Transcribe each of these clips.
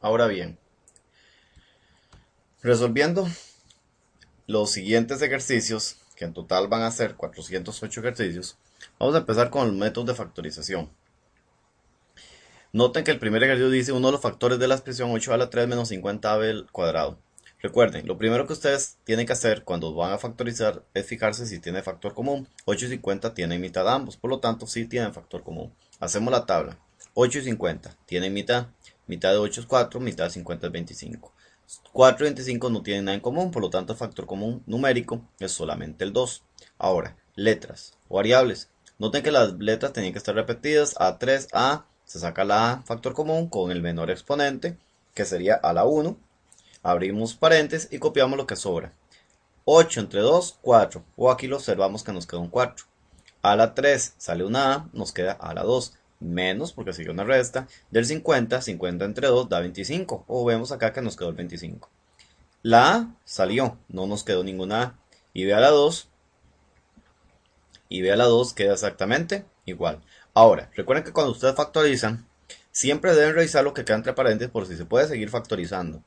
Ahora bien, resolviendo los siguientes ejercicios, que en total van a ser 408 ejercicios, vamos a empezar con el método de factorización. Noten que el primer ejercicio dice uno de los factores de la expresión 8 a la 3 menos 50b al cuadrado. Recuerden, lo primero que ustedes tienen que hacer cuando van a factorizar es fijarse si tiene factor común. 8 y 50 tienen mitad ambos, por lo tanto sí tienen factor común. Hacemos la tabla. 8 y 50 tienen mitad. Mitad de 8 es 4, mitad de 50 es 25. 4 y 25 no tienen nada en común, por lo tanto el factor común numérico es solamente el 2. Ahora, letras o variables. Noten que las letras tenían que estar repetidas. A3, A, se saca la A factor común con el menor exponente, que sería a la 1. Abrimos paréntesis y copiamos lo que sobra. 8 entre 2, 4. O aquí lo observamos que nos queda un 4. A la 3 sale una A, nos queda a la 2. Menos, porque sigue una resta, del 50, 50 entre 2 da 25. O vemos acá que nos quedó el 25. La A salió, no nos quedó ninguna A. Y ve a la 2, queda exactamente igual. Ahora, recuerden que cuando ustedes factorizan, siempre deben revisar lo que queda entre paréntesis por si se puede seguir factorizando.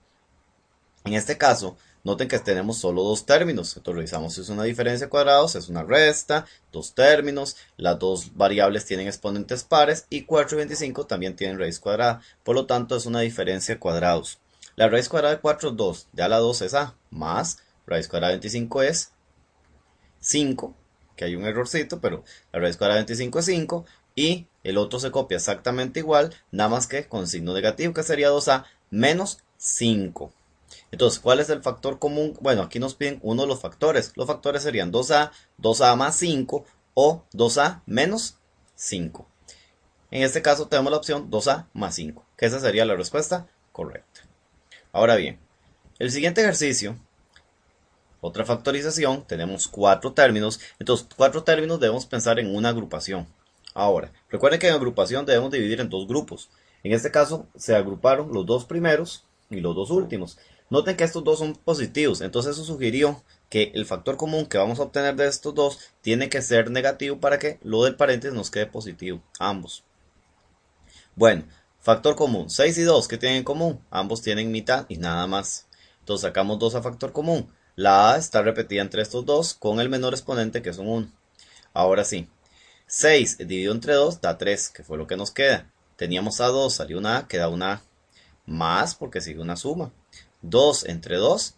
En este caso, noten que tenemos solo dos términos. Entonces revisamos si es una diferencia de cuadrados, es una resta, dos términos, las dos variables tienen exponentes pares y 4 y 25 también tienen raíz cuadrada. Por lo tanto, es una diferencia de cuadrados. La raíz cuadrada de 4 es 2, ya la 2 es A, más raíz cuadrada de 25 es 5, que hay un errorcito, pero la raíz cuadrada de 25 es 5 y el otro se copia exactamente igual, nada más que con signo negativo, que sería 2A menos 5. Entonces, ¿cuál es el factor común? Bueno, aquí nos piden uno de los factores. Los factores serían 2A, 2A más 5 o 2A menos 5. En este caso tenemos la opción 2A más 5, que esa sería la respuesta correcta. Ahora bien, el siguiente ejercicio, otra factorización, tenemos cuatro términos. Entonces, cuatro términos debemos pensar en una agrupación. Ahora, recuerden que en agrupación debemos dividir en dos grupos. En este caso, se agruparon los dos primeros y los dos últimos. Noten que estos dos son positivos, entonces eso sugirió que el factor común que vamos a obtener de estos dos tiene que ser negativo para que lo del paréntesis nos quede positivo, ambos. Bueno, factor común, 6 y 2, ¿qué tienen en común? Ambos tienen mitad y nada más. Entonces sacamos 2 a factor común. La A está repetida entre estos dos con el menor exponente que es un 1. Ahora sí, 6 dividido entre 2 da 3, que fue lo que nos queda. Teníamos A2, salió una A, queda una A. Más porque sigue una suma. 2 entre 2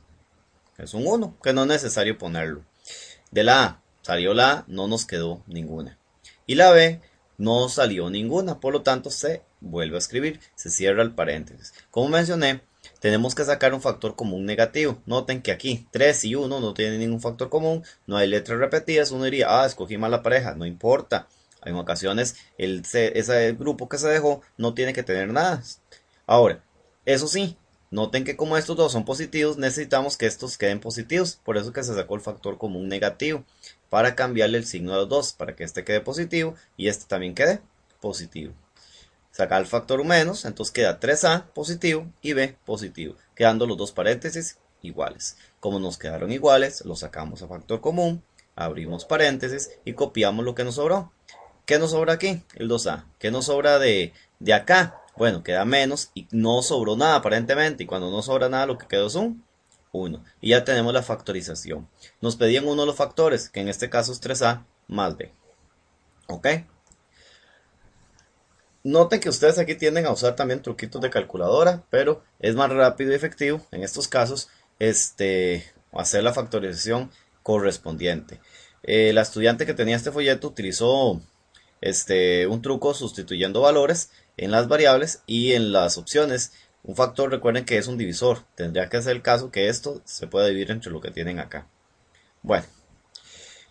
es un 1, que no es necesario ponerlo. De la A salió la A, no nos quedó ninguna. Y la B no salió ninguna, por lo tanto se vuelve a escribir, se cierra el paréntesis. Como mencioné, tenemos que sacar un factor común negativo. Noten que aquí 3 y 1 no tienen ningún factor común, no hay letras repetidas. Uno diría, escogí mal la pareja, no importa. En ocasiones ese grupo que se dejó no tiene que tener nada. Ahora, eso sí, noten que como estos dos son positivos, necesitamos que estos queden positivos. Por eso que se sacó el factor común negativo. Para cambiarle el signo a los dos, para que este quede positivo y este también quede positivo. Sacar el factor menos, entonces queda 3A positivo y B positivo, quedando los dos paréntesis iguales. Como nos quedaron iguales, los sacamos a factor común, abrimos paréntesis y copiamos lo que nos sobró. ¿Qué nos sobra aquí? El 2A. ¿Qué nos sobra de acá? Bueno, queda menos y no sobró nada aparentemente. Y cuando no sobra nada, lo que quedó es un 1. Y ya tenemos la factorización. Nos pedían uno de los factores, que en este caso es 3A más B. ¿Ok? Noten que ustedes aquí tienden a usar también truquitos de calculadora, pero es más rápido y efectivo en estos casos hacer la factorización correspondiente. La estudiante que tenía este folleto utilizó un truco sustituyendo valores en las variables y en las opciones. Un factor, recuerden que es un divisor. Tendría que ser el caso que esto se pueda dividir entre lo que tienen acá. Bueno,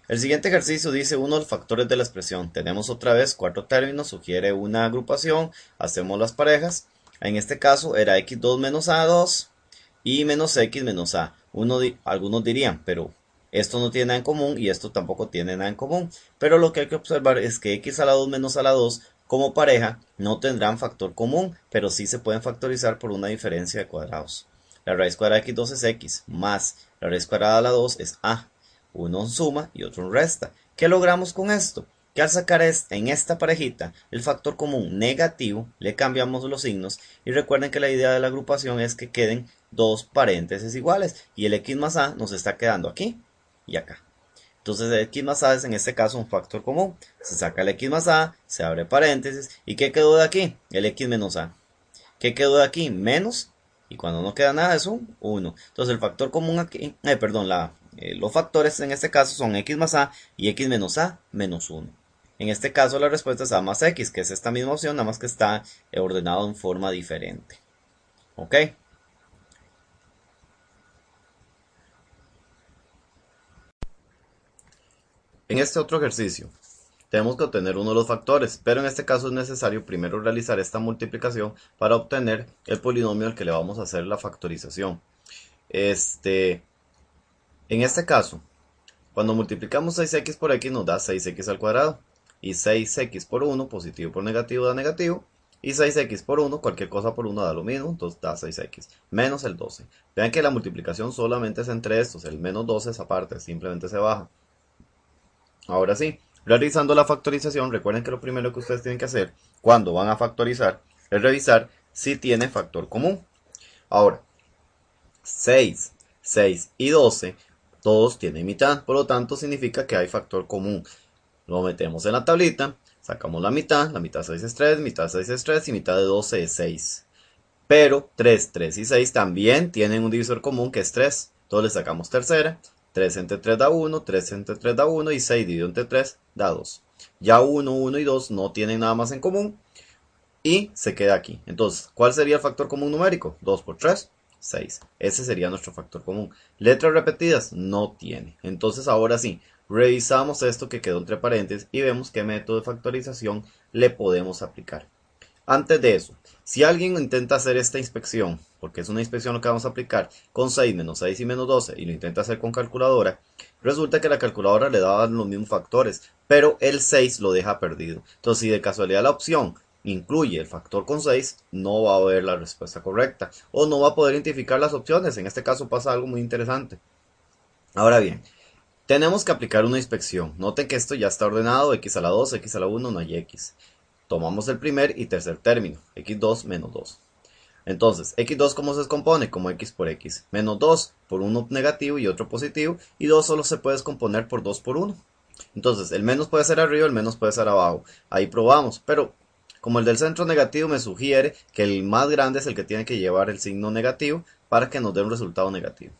el siguiente ejercicio dice uno de los factores de la expresión. Tenemos otra vez cuatro términos, sugiere una agrupación, hacemos las parejas. En este caso era x2 menos a2 y menos x menos a. Algunos dirían, pero esto no tiene nada en común y esto tampoco tiene nada en común. Pero lo que hay que observar es que x a la 2 menos a la 2 como pareja no tendrán factor común, pero sí se pueden factorizar por una diferencia de cuadrados. La raíz cuadrada de x2 es x, más la raíz cuadrada de la 2 es a. Uno suma y otro resta. ¿Qué logramos con esto? que al sacar en esta parejita el factor común negativo, le cambiamos los signos y recuerden que la idea de la agrupación es que queden dos paréntesis iguales y el x más a nos está quedando aquí y acá. Entonces el x más a es en este caso un factor común. Se saca el x más a, se abre paréntesis y ¿qué quedó de aquí? El x menos a. ¿Qué quedó de aquí? Menos. Y cuando no queda nada es un 1. Entonces el factor común aquí, los factores en este caso son x más a y x menos a menos 1. En este caso la respuesta es a más x, que es esta misma opción, nada más que está ordenado en forma diferente. ¿Ok? En este otro ejercicio, tenemos que obtener uno de los factores, pero en este caso es necesario primero realizar esta multiplicación para obtener el polinomio al que le vamos a hacer la factorización. En este caso, cuando multiplicamos 6x por x nos da 6x al cuadrado. Y 6x por 1, positivo por negativo, da negativo. Y 6x por 1, cualquier cosa por 1 da lo mismo, entonces da 6x. Menos el 12. Vean que la multiplicación solamente es entre estos, el menos 12 es aparte, simplemente se baja. Ahora sí, realizando la factorización, recuerden que lo primero que ustedes tienen que hacer cuando van a factorizar es revisar si tiene factor común. Ahora, 6, 6 y 12, todos tienen mitad, por lo tanto significa que hay factor común. Lo metemos en la tablita, sacamos la mitad 6 es 3, mitad 6 es 3 y mitad de 12 es 6. Pero 3, 3 y 6 también tienen un divisor común que es 3, entonces le sacamos tercera. 3 entre 3 da 1, 3 entre 3 da 1 y 6 dividido entre 3 da 2. Ya 1, 1 y 2 no tienen nada más en común y se queda aquí. Entonces, ¿cuál sería el factor común numérico? 2 por 3, 6. Ese sería nuestro factor común. Letras repetidas no tiene. Entonces, ahora sí, revisamos esto que quedó entre paréntesis y vemos qué método de factorización le podemos aplicar. Antes de eso, si alguien intenta hacer esta inspección, porque es una inspección lo que vamos a aplicar, con 6, menos 6 y menos 12, y lo intenta hacer con calculadora, resulta que la calculadora le da los mismos factores, pero el 6 lo deja perdido. Entonces, si de casualidad la opción incluye el factor con 6, no va a ver la respuesta correcta, o no va a poder identificar las opciones. En este caso pasa algo muy interesante. Ahora bien, tenemos que aplicar una inspección. Noten que esto ya está ordenado, x a la 2, x a la 1, no hay x. Tomamos el primer y tercer término, x2 menos 2. Entonces, x2 ¿cómo se descompone? Como x por x. Menos 2 por uno negativo y otro positivo. Y 2 solo se puede descomponer por 2 por 1. Entonces, el menos puede ser arriba, el menos puede ser abajo. Ahí probamos, pero como el del centro negativo me sugiere que el más grande es el que tiene que llevar el signo negativo para que nos dé un resultado negativo.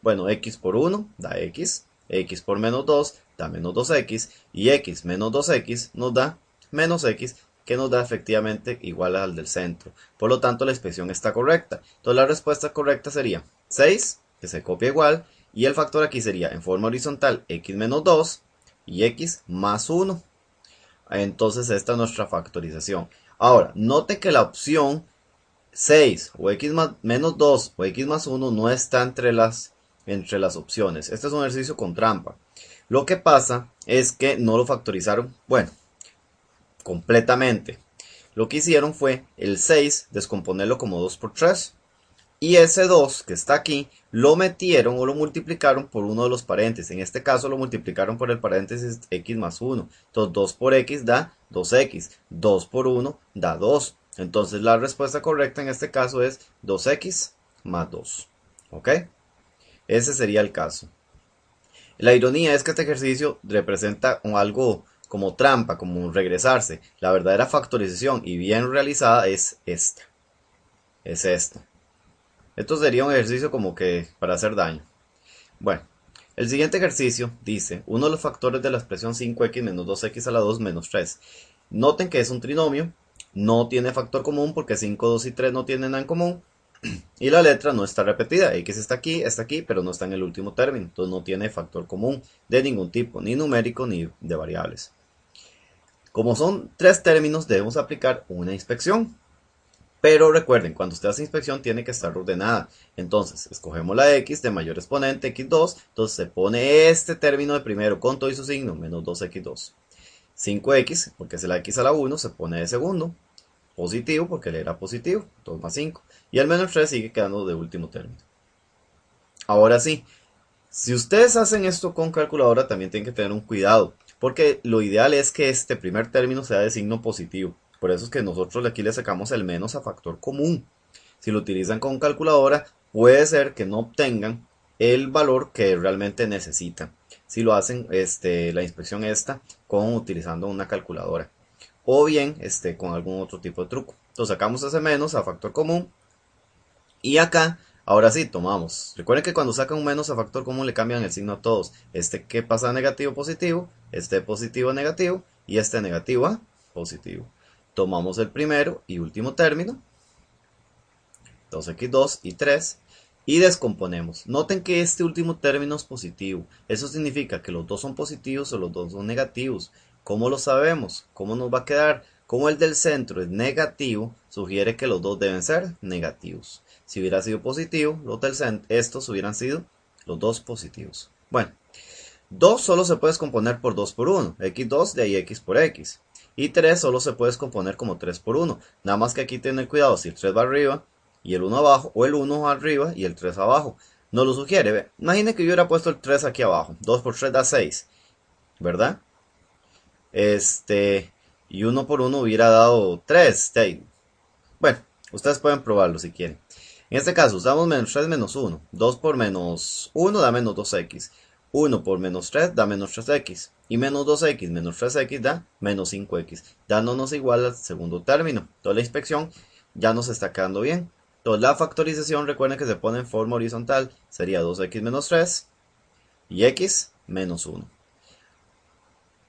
Bueno, x por 1 da x, x por menos 2 da menos 2x y x menos 2x nos da menos x, que nos da efectivamente igual al del centro. Por lo tanto, la expresión está correcta. Entonces, la respuesta correcta sería 6, que se copia igual, y el factor aquí sería en forma horizontal x menos 2 y x más 1. Entonces, esta es nuestra factorización. Ahora, note que la opción 6 o x menos 2 o x más 1 no está entre las opciones. Este es un ejercicio con trampa. Lo que pasa es que no lo factorizaron, bueno, completamente. Lo que hicieron fue el 6 descomponerlo como 2 por 3. Y ese 2 que está aquí lo metieron o lo multiplicaron por uno de los paréntesis. En este caso lo multiplicaron por el paréntesis x más 1. Entonces 2 por x da 2x. 2 por 1 da 2. Entonces la respuesta correcta en este caso es 2x más 2. ¿Ok? Ese sería el caso. La ironía es que este ejercicio representa algo como trampa, como regresarse. La verdadera factorización y bien realizada es esta. Es esta. Esto sería un ejercicio como que para hacer daño. Bueno, el siguiente ejercicio dice, uno de los factores de la expresión 5x menos 2x a la 2 menos 3. Noten que es un trinomio, no tiene factor común porque 5, 2 y 3 no tienen nada en común. Y la letra no está repetida, x está aquí, pero no está en el último término. Entonces no tiene factor común de ningún tipo, ni numérico ni de variables. Como son tres términos, debemos aplicar una inspección. Pero recuerden, cuando usted hace inspección tiene que estar ordenada. Entonces, escogemos la x de mayor exponente, x2. Entonces se pone este término de primero con todo y su signo, menos 2x2. 5x, porque es la x a la 1, se pone de segundo. Positivo, porque le era positivo, 2 más 5. Y el menos 3 sigue quedando de último término. Ahora sí, si ustedes hacen esto con calculadora, también tienen que tener un cuidado. porque lo ideal es que este primer término sea de signo positivo. Por eso es que nosotros aquí le sacamos el menos a factor común. Si lo utilizan con calculadora, puede ser que no obtengan el valor que realmente necesitan. Si lo hacen, la inspección esta con utilizando una calculadora. O bien, con algún otro tipo de truco. Entonces sacamos ese menos a factor común. Y acá, ahora sí, tomamos. Recuerden que cuando sacan un menos a factor común le cambian el signo a todos. Este que pasa a negativo a positivo, este positivo a negativo y este negativo a positivo. Tomamos el primero y último término, 2x2 y 3, y descomponemos. Noten que este último término es positivo. Eso significa que los dos son positivos o los dos son negativos. ¿Cómo lo sabemos? ¿Cómo nos va a quedar? Como el del centro es negativo, sugiere que los dos deben ser negativos. Si hubiera sido positivo, los del centro, estos hubieran sido los dos positivos. Bueno, 2 solo se puede descomponer por 2 por 1, x2 de ahí x por x. Y 3 solo se puede descomponer como 3 por 1. Nada más que aquí tienen cuidado si el 3 va arriba y el 1 abajo, o el 1 arriba y el 3 abajo. Nos lo sugiere, ¿ve? Imagine que yo hubiera puesto el 3 aquí abajo. 2 por 3 da 6, ¿verdad? Y 1 por 1 hubiera dado 3. Bueno, ustedes pueden probarlo si quieren. En este caso usamos menos 3 menos 1. 2 por menos 1 da menos 2x. 1 por menos 3 da menos 3x. Y menos 2x menos 3x da menos 5x. Dándonos igual al segundo término. Toda la inspección ya nos está quedando bien. Entonces la factorización, recuerden que se pone en forma horizontal. Sería 2x menos 3 y x menos 1.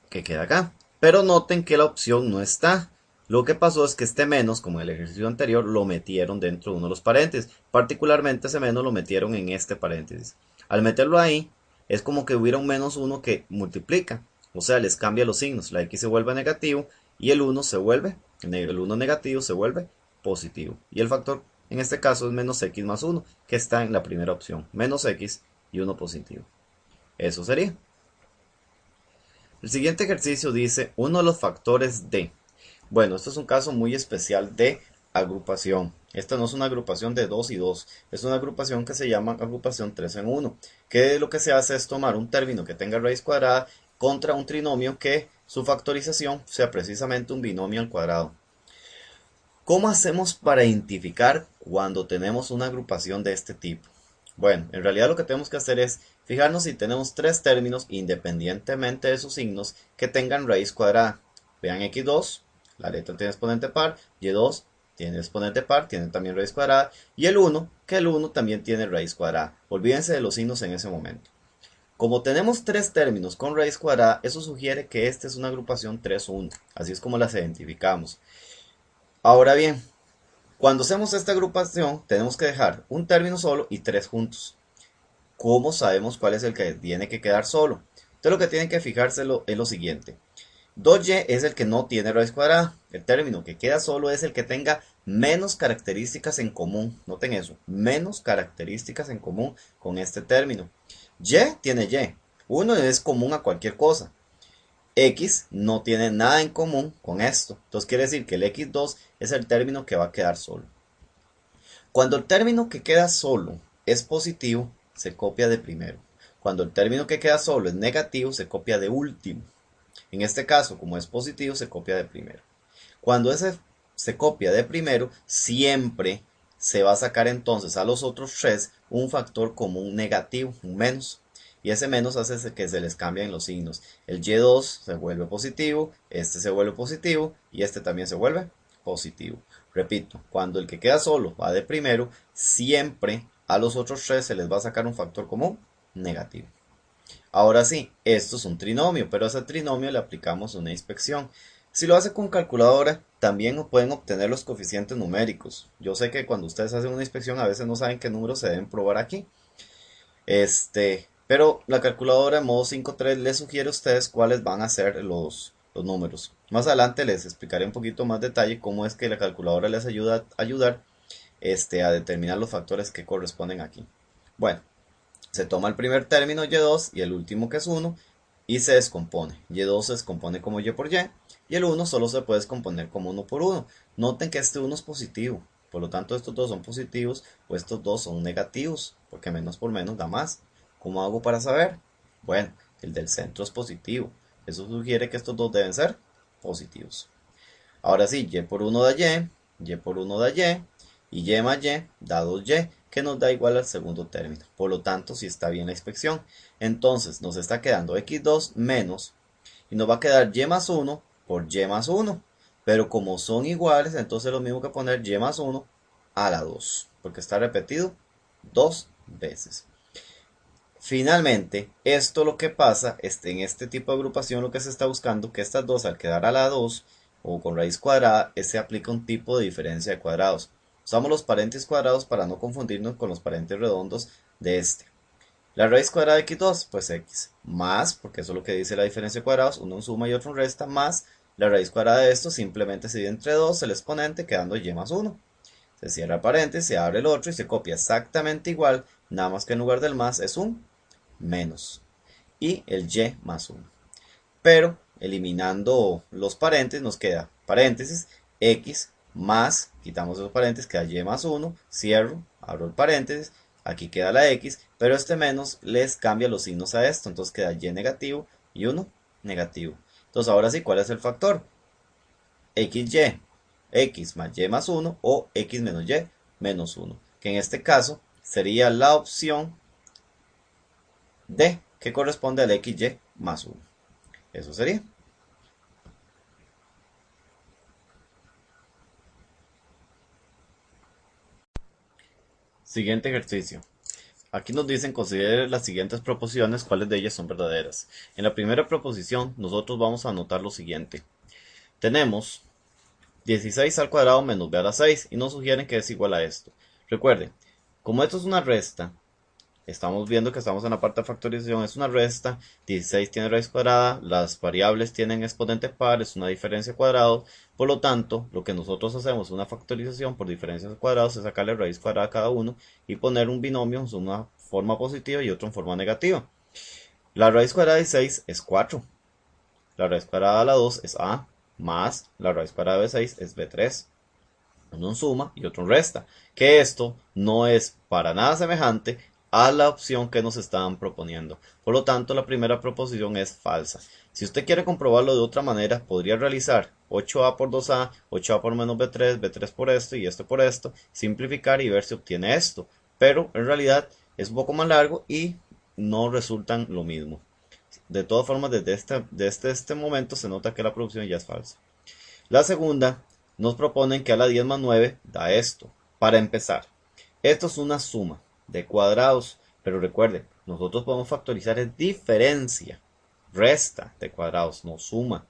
Que queda acá. Pero noten que la opción no está. Lo que pasó es que este menos, como en el ejercicio anterior, lo metieron dentro de uno de los paréntesis. Particularmente ese menos lo metieron en este paréntesis. Al meterlo ahí, es como que hubiera un menos 1 que multiplica. O sea, les cambia los signos. La x se vuelve negativo y el 1 se vuelve, el 1 negativo se vuelve positivo. Y el factor en este caso es menos x más 1, que está en la primera opción. Menos x y 1 positivo. Eso sería. El siguiente ejercicio dice uno de los factores de. Bueno, esto es un caso muy especial de agrupación. Esta no es una agrupación de 2 y 2, es una agrupación que se llama agrupación 3 en 1, que lo que se hace es tomar un término que tenga raíz cuadrada contra un trinomio que su factorización sea precisamente un binomio al cuadrado. ¿Cómo hacemos para identificar cuando tenemos una agrupación de este tipo? Bueno, en realidad lo que tenemos que hacer es fijarnos si tenemos tres términos independientemente de sus signos que tengan raíz cuadrada. Vean x2, la letra tiene exponente par, y2 tiene exponente par, tiene también raíz cuadrada, y el 1, que el 1 también tiene raíz cuadrada. Olvídense de los signos en ese momento. Como tenemos tres términos con raíz cuadrada, eso sugiere que esta es una agrupación 3-1. Así es como las identificamos. Ahora bien, cuando hacemos esta agrupación, tenemos que dejar un término solo y tres juntos. ¿Cómo sabemos cuál es el que tiene que quedar solo? Entonces lo que tienen que fijarse es lo siguiente. 2y es el que no tiene raíz cuadrada. El término que queda solo es el que tenga menos características en común. Noten eso, menos características en común con este término. Y tiene y. 1 es común a cualquier cosa. X no tiene nada en común con esto. Entonces quiere decir que el x2 es el término que va a quedar solo. Cuando el término que queda solo es positivo, se copia de primero. Cuando el término que queda solo es negativo, se copia de último. En este caso, como es positivo, se copia de primero. Cuando ese se copia de primero, siempre se va a sacar entonces a los otros tres un factor común negativo, un menos. Y ese menos hace que se les cambien los signos. El y2 se vuelve positivo, este se vuelve positivo y este también se vuelve positivo. Repito, cuando el que queda solo va de primero, siempre a los otros tres se les va a sacar un factor común negativo. Ahora sí, esto es un trinomio, pero a ese trinomio le aplicamos una inspección. Si lo hace con calculadora, también pueden obtener los coeficientes numéricos. Yo sé que cuando ustedes hacen una inspección a veces no saben qué números se deben probar aquí. Pero la calculadora en modo 5.3 les sugiere a ustedes cuáles van a ser los números. Más adelante les explicaré un poquito más detalle cómo es que la calculadora les ayuda a determinar los factores que corresponden aquí. Bueno, se toma el primer término y2 y el último que es 1 y se descompone. Y2 se descompone como y por y el 1 solo se puede descomponer como 1 por 1. Noten que este 1 es positivo. Por lo tanto, estos dos son positivos o estos dos son negativos, porque menos por menos da más. ¿Cómo hago para saber? Bueno, el del centro es positivo. Eso sugiere que estos dos deben ser positivos. Ahora sí, y por 1 da y por 1 da y más y da 2y, que nos da igual al segundo término. Por lo tanto, sí está bien la inspección. Entonces, nos está quedando x2 menos, y nos va a quedar y más 1 por y más 1. Pero como son iguales, entonces lo mismo que poner y más 1 a la 2, porque está repetido dos veces. Finalmente, esto lo que pasa en este tipo de agrupación, lo que se está buscando, que estas dos al quedar a la 2 o con raíz cuadrada, se aplica un tipo de diferencia de cuadrados. Usamos los paréntesis cuadrados para no confundirnos con los paréntesis redondos de este. La raíz cuadrada de x2, pues x, más, porque eso es lo que dice la diferencia de cuadrados, uno en suma y otro en resta, más la raíz cuadrada de esto simplemente se divide entre 2 el exponente, quedando y más 1. Se cierra el paréntesis, se abre el otro y se copia exactamente igual, nada más que en lugar del más es un menos y el y más 1. Pero eliminando los paréntesis nos queda paréntesis x más, quitamos esos paréntesis, queda y más 1, cierro, abro el paréntesis, aquí queda la x, pero este menos les cambia los signos a esto, entonces queda y negativo y 1 negativo. Entonces ahora sí, ¿cuál es el factor? XY, x más y más 1 o x menos y menos 1, que en este caso sería la opción D, que corresponde al XY más 1. Eso sería. Siguiente ejercicio. Aquí nos dicen considere las siguientes proposiciones, cuáles de ellas son verdaderas. En la primera proposición nosotros vamos a anotar lo siguiente. Tenemos 16 al cuadrado menos b a la 6 y nos sugieren que es igual a esto. Recuerden, como esto es una resta, estamos viendo que estamos en la parte de factorización, es una resta, 16 tiene raíz cuadrada, las variables tienen exponente par, es una diferencia de cuadrados, por lo tanto, lo que nosotros hacemos una factorización por diferencias de cuadrados es sacarle raíz cuadrada a cada uno y poner un binomio en una forma positiva y otro en forma negativa. La raíz cuadrada de 6 es 4, la raíz cuadrada de la 2 es a, más la raíz cuadrada de 6 es b3. Uno en suma y otro en resta, que esto no es para nada semejante a la opción que nos estaban proponiendo. Por lo tanto, la primera proposición es falsa. Si usted quiere comprobarlo de otra manera, podría realizar 8a por 2a, 8a por menos b3, b3 por esto y esto por esto, simplificar y ver si obtiene esto. Pero en realidad es un poco más largo y no resultan lo mismo. De todas formas, desde este momento se nota que la producción ya es falsa. La segunda, nos proponen que a la 10 más 9 da esto. Para empezar, esto es una suma de cuadrados, pero recuerden, nosotros podemos factorizar en diferencia, resta de cuadrados, no suma.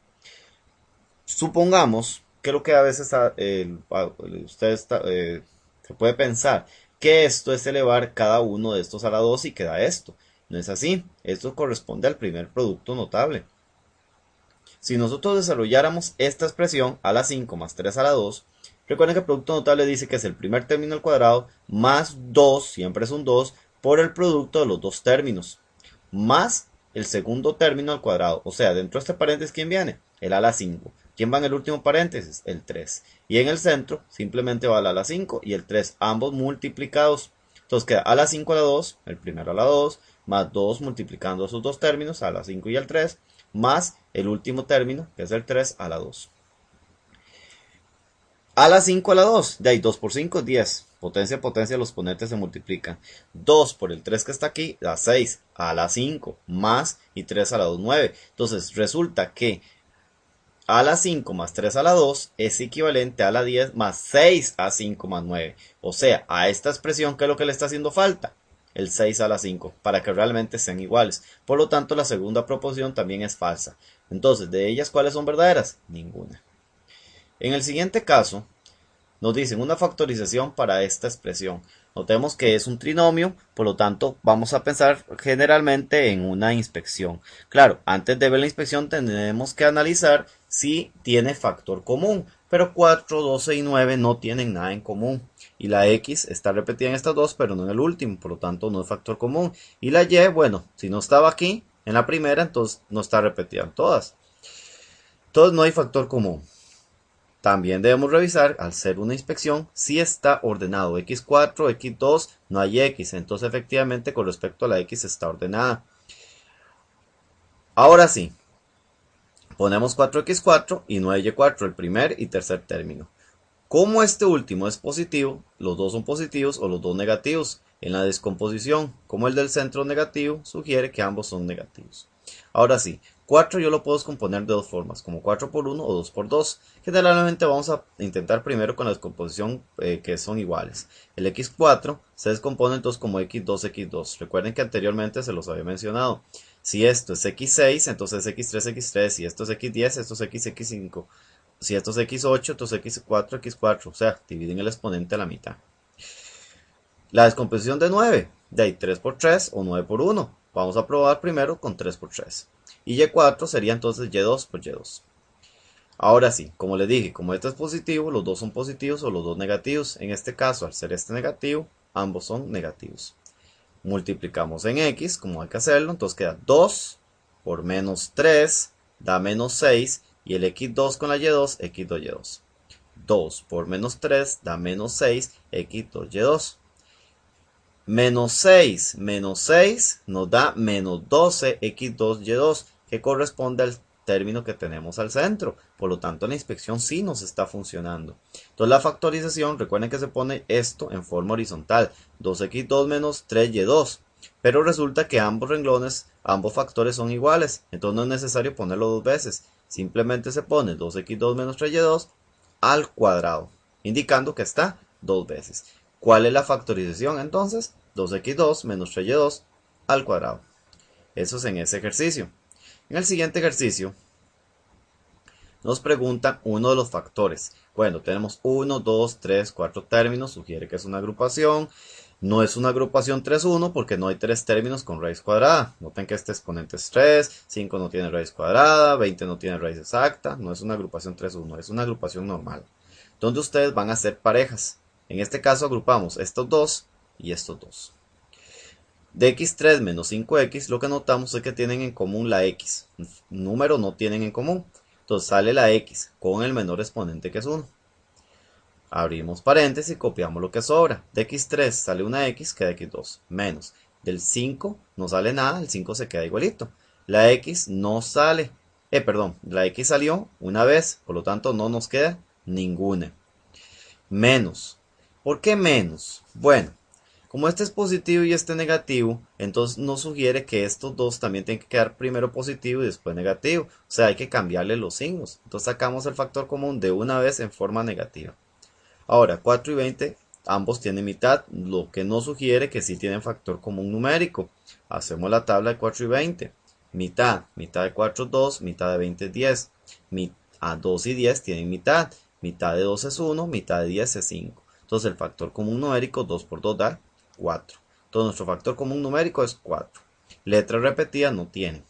Supongamos que lo que a veces usted se puede pensar que esto es elevar cada uno de estos a la 2 y queda esto. No es así, esto corresponde al primer producto notable. Si nosotros desarrolláramos esta expresión a la 5 más 3 a la 2, recuerden que el producto notable dice que es el primer término al cuadrado más 2, siempre es un 2, por el producto de los dos términos, más el segundo término al cuadrado. O sea, dentro de este paréntesis, ¿quién viene? El a la 5. ¿Quién va en el último paréntesis? El 3. Y en el centro simplemente va el a la 5 y el 3, ambos multiplicados. Entonces queda a la 5 a la 2, el primero a la 2, más 2 multiplicando esos dos términos, a la 5 y al 3, más el último término, que es el 3 a la 2. A la 5 a la 2, de ahí 2 por 5 es 10. Potencia, potencia, los exponentes se multiplican. 2 por el 3 que está aquí da 6 a la 5, más y 3 a la 2, 9. Entonces resulta que a la 5 más 3 a la 2 es equivalente a la 10 más 6 a 5 más 9. O sea, a esta expresión, ¿qué es lo que le está haciendo falta? El 6 a la 5, para que realmente sean iguales. Por lo tanto, la segunda proposición también es falsa. Entonces, ¿de ellas cuáles son verdaderas? Ninguna. En el siguiente caso, nos dicen una factorización para esta expresión. Notemos que es un trinomio, por lo tanto vamos a pensar generalmente en una inspección. Claro, antes de ver la inspección tenemos que analizar si tiene factor común, pero 4, 12 y 9 no tienen nada en común. Y la x está repetida en estas dos, pero no en el último, por lo tanto no es factor común. Y la y, bueno, si no estaba aquí en la primera, entonces no está repetida en todas. Entonces no hay factor común. También debemos revisar, al ser una inspección, si está ordenado x4, x2, no hay x, entonces efectivamente con respecto a la x está ordenada. Ahora sí, Ponemos 4x4 y 9y4, el primer y tercer término. Como este último es positivo, los dos son positivos o los dos negativos. En la descomposición, como el del centro negativo, sugiere que ambos son negativos. Ahora sí, 4 yo lo puedo descomponer de dos formas, como 4 por 1 o 2 por 2. Generalmente vamos a intentar primero con la descomposición que son iguales. El x4 se descompone entonces como x2, x2. Recuerden que anteriormente se los había mencionado. Si esto es x6, entonces x3, x3. Si esto es x10, esto es x, x5. Si esto es x8, entonces x4, x4. O sea, dividen el exponente a la mitad. La descomposición de 9, de ahí 3 por 3 o 9 por 1. Vamos a probar primero con 3 por 3. Y y4 sería entonces y2 por y2. Ahora sí, como les dije, como este es positivo, los dos son positivos o los dos negativos. En este caso, al ser este negativo, ambos son negativos. Multiplicamos en x, como hay que hacerlo, entonces queda 2 por menos 3 da menos 6 y el x2 con la y2, x2, y2. 2 por menos 3 da menos 6, x2, y2. Menos 6 nos da menos 12 x2, y2, que corresponde al término que tenemos al centro. Por lo tanto, la inspección sí nos está funcionando. Entonces, la factorización, recuerden que se pone esto en forma horizontal. 2x2 menos 3y2. Pero resulta que ambos renglones, ambos factores son iguales. Entonces, no es necesario ponerlo dos veces. Simplemente se pone 2x2 menos 3y2 al cuadrado, indicando que está dos veces. ¿Cuál es la factorización entonces? 2x2 menos 3y2 al cuadrado. Eso es en ese ejercicio. En el siguiente ejercicio nos preguntan uno de los factores. Bueno, tenemos 1, 2, 3, 4 términos, sugiere que es una agrupación. No es una agrupación 3, 1 porque no hay 3 términos con raíz cuadrada. Noten que este exponente es 3, 5 no tiene raíz cuadrada, 20 no tiene raíz exacta. No es una agrupación 3, 1, es una agrupación normal, donde ustedes van a hacer parejas. En este caso agrupamos estos dos y estos dos. De x3 menos 5x, lo que notamos es que tienen en común la x. Número no tienen en común. Entonces sale la x con el menor exponente que es 1. Abrimos paréntesis y copiamos lo que sobra. De x3 sale una x, queda x2. Menos. Del 5 no sale nada, el 5 se queda igualito. La x no sale. La x salió una vez, por lo tanto no nos queda ninguna. Menos. ¿Por qué menos? Bueno, como este es positivo y este negativo, entonces nos sugiere que estos dos también tienen que quedar primero positivo y después negativo. O sea, hay que cambiarle los signos. Entonces sacamos el factor común de una vez en forma negativa. Ahora, 4 y 20, ambos tienen mitad, lo que nos sugiere que sí tienen factor común numérico. Hacemos la tabla de 4 y 20. Mitad de 4 es 2, mitad de 20 es 10. A 2 y 10 tienen mitad. Mitad de 2 es 1, mitad de 10 es 5. Entonces el factor común numérico 2 por 2 da 4. Entonces nuestro factor común numérico es 4. Letras repetidas no tienen.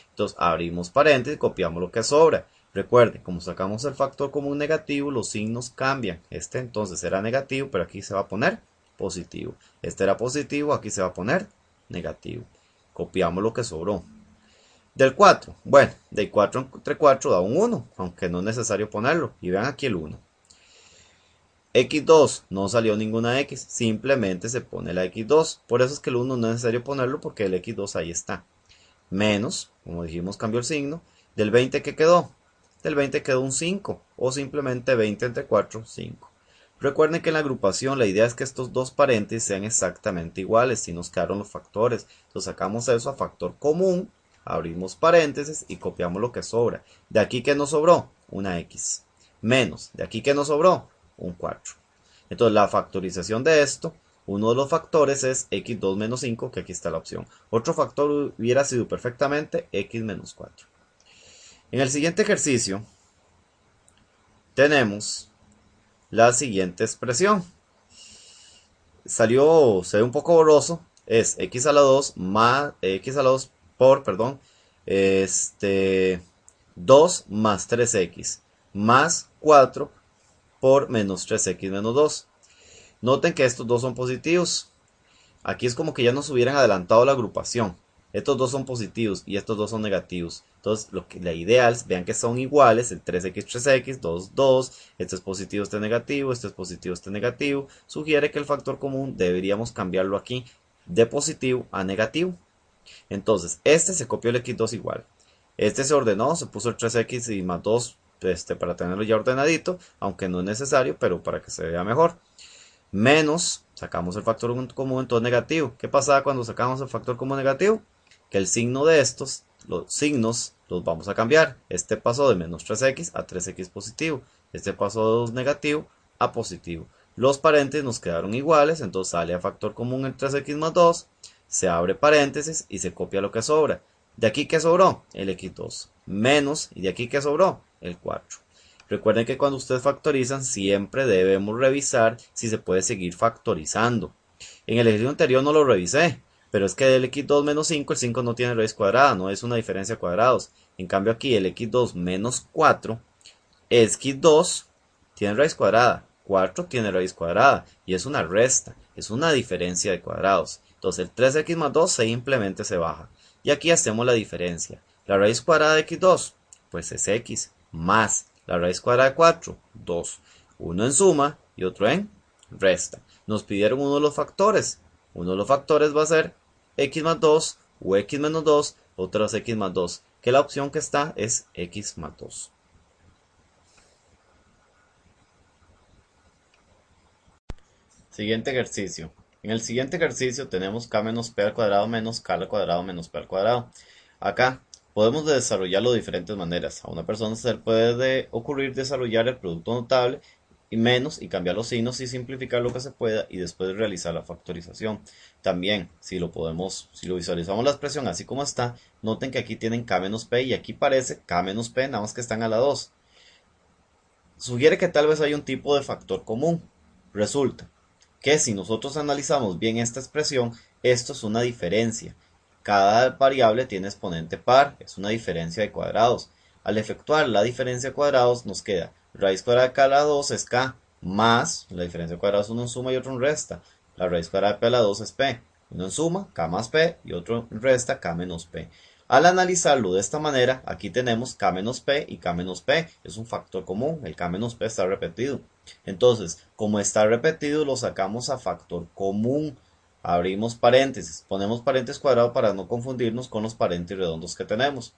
Entonces abrimos paréntesis y copiamos lo que sobra. Recuerden, como sacamos el factor común negativo, los signos cambian. Este entonces era negativo, pero aquí se va a poner positivo. Este era positivo, aquí se va a poner negativo. Copiamos lo que sobró. Del 4, bueno, del 4 entre 4 da un 1, aunque no es necesario ponerlo. Y vean aquí el 1. x2, no salió ninguna x, simplemente se pone la x2. Por eso es que el 1 no es necesario ponerlo porque el x2 ahí está. Menos, como dijimos, cambió el signo. Del 20, ¿qué quedó? Del 20 quedó un 5, o simplemente 20 entre 4, 5. Recuerden que en la agrupación la idea es que estos dos paréntesis sean exactamente iguales, si nos quedaron los factores. Entonces sacamos eso a factor común, abrimos paréntesis y copiamos lo que sobra. De aquí, ¿qué nos sobró? Una x. Menos, de aquí, ¿qué nos sobró? Un 4. Entonces la factorización de esto, uno de los factores es x2 menos 5, que aquí está la opción. Otro factor hubiera sido perfectamente x menos 4. En el siguiente ejercicio tenemos la siguiente expresión. Se ve un poco borroso. Es x a la 2 más x a la 2 por, 2 más 3x más 4 por menos 3x menos 2. Noten que estos dos son positivos. Aquí es como que ya nos hubieran adelantado la agrupación. Estos dos son positivos y estos dos son negativos. Entonces, la idea es, vean que son iguales, el 3x, 3x, 2, 2, este es positivo, este es negativo, este es positivo, este es negativo. Sugiere que el factor común deberíamos cambiarlo aquí de positivo a negativo. Entonces, este se copió el x2 igual. Este se ordenó, se puso el 3x y más 2 para tenerlo ya ordenadito, aunque no es necesario, pero para que se vea mejor. Menos, sacamos el factor común, entonces negativo. ¿Qué pasaba cuando sacamos el factor común negativo? Que el signo de estos, los signos, los vamos a cambiar. Este pasó de menos 3x a 3x positivo. Este pasó de 2 negativo a positivo. Los paréntesis nos quedaron iguales, entonces sale a factor común el 3x más 2, se abre paréntesis y se copia lo que sobra. ¿De aquí qué sobró? El x2. Menos, ¿y de aquí qué sobró? El 4. Recuerden que cuando ustedes factorizan siempre debemos revisar si se puede seguir factorizando. En el ejercicio anterior no lo revisé, pero es que del x2 menos 5, el 5 no tiene raíz cuadrada, no es una diferencia de cuadrados. En cambio aquí el x2 menos 4, x2 tiene raíz cuadrada, 4 tiene raíz cuadrada y es una resta, es una diferencia de cuadrados. Entonces el 3x más 2 simplemente se baja. Y aquí hacemos la diferencia. La raíz cuadrada de x2, pues es x, más la raíz cuadrada de 4, 2. Uno en suma y otro en resta. Nos pidieron uno de los factores. Uno de los factores va a ser x más 2 o x menos 2 o 3x más 2. Que la opción que está es x más 2. Siguiente ejercicio. En el siguiente ejercicio tenemos k menos p al cuadrado menos k al cuadrado menos p al cuadrado. Acá podemos desarrollarlo de diferentes maneras. A una persona se le puede ocurrir desarrollar el producto notable y menos y cambiar los signos y simplificar lo que se pueda y después realizar la factorización. También, si lo visualizamos la expresión así como está, noten que aquí tienen k menos p y aquí parece k menos p, nada más que están a la 2. Sugiere que tal vez hay un tipo de factor común. Resulta que si nosotros analizamos bien esta expresión, esto es una diferencia. Cada variable tiene exponente par, es una diferencia de cuadrados. Al efectuar la diferencia de cuadrados nos queda raíz cuadrada de k a la 2 es k, más la diferencia de cuadrados uno en suma y otro en resta. La raíz cuadrada de p a la 2 es p, uno en suma, k más p y otro en resta, k menos p. Al analizarlo de esta manera, aquí tenemos k menos p y k menos p, es un factor común, el k menos p está repetido. Entonces, como está repetido, lo sacamos a factor común. Abrimos paréntesis, ponemos paréntesis cuadrado para no confundirnos con los paréntesis redondos que tenemos.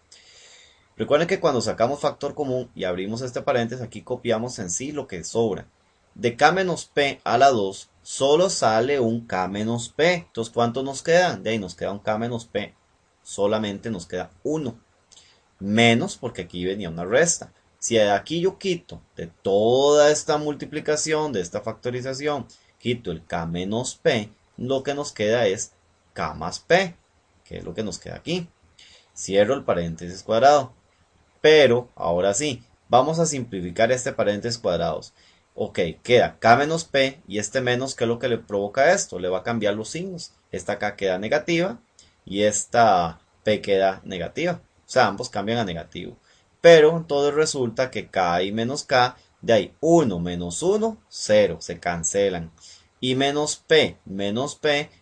Recuerden que cuando sacamos factor común y abrimos este paréntesis, aquí copiamos en sí lo que sobra. De k menos p a la 2, solo sale un k menos p. Entonces, ¿cuánto nos queda? De ahí nos queda un k menos p. Solamente nos queda 1. Menos porque aquí venía una resta. Si de aquí yo quito de toda esta multiplicación, de esta factorización, quito el k menos p, lo que nos queda es k más p, que es lo que nos queda aquí. Cierro el paréntesis cuadrado. Pero, ahora sí, vamos a simplificar este paréntesis cuadrados. Ok, queda k menos p y este menos, ¿qué es lo que le provoca esto? Le va a cambiar los signos. Esta k queda negativa y esta p queda negativa. O sea, ambos cambian a negativo. Pero entonces resulta que k y menos k, de ahí 1 menos 1, 0, se cancelan. Y menos p,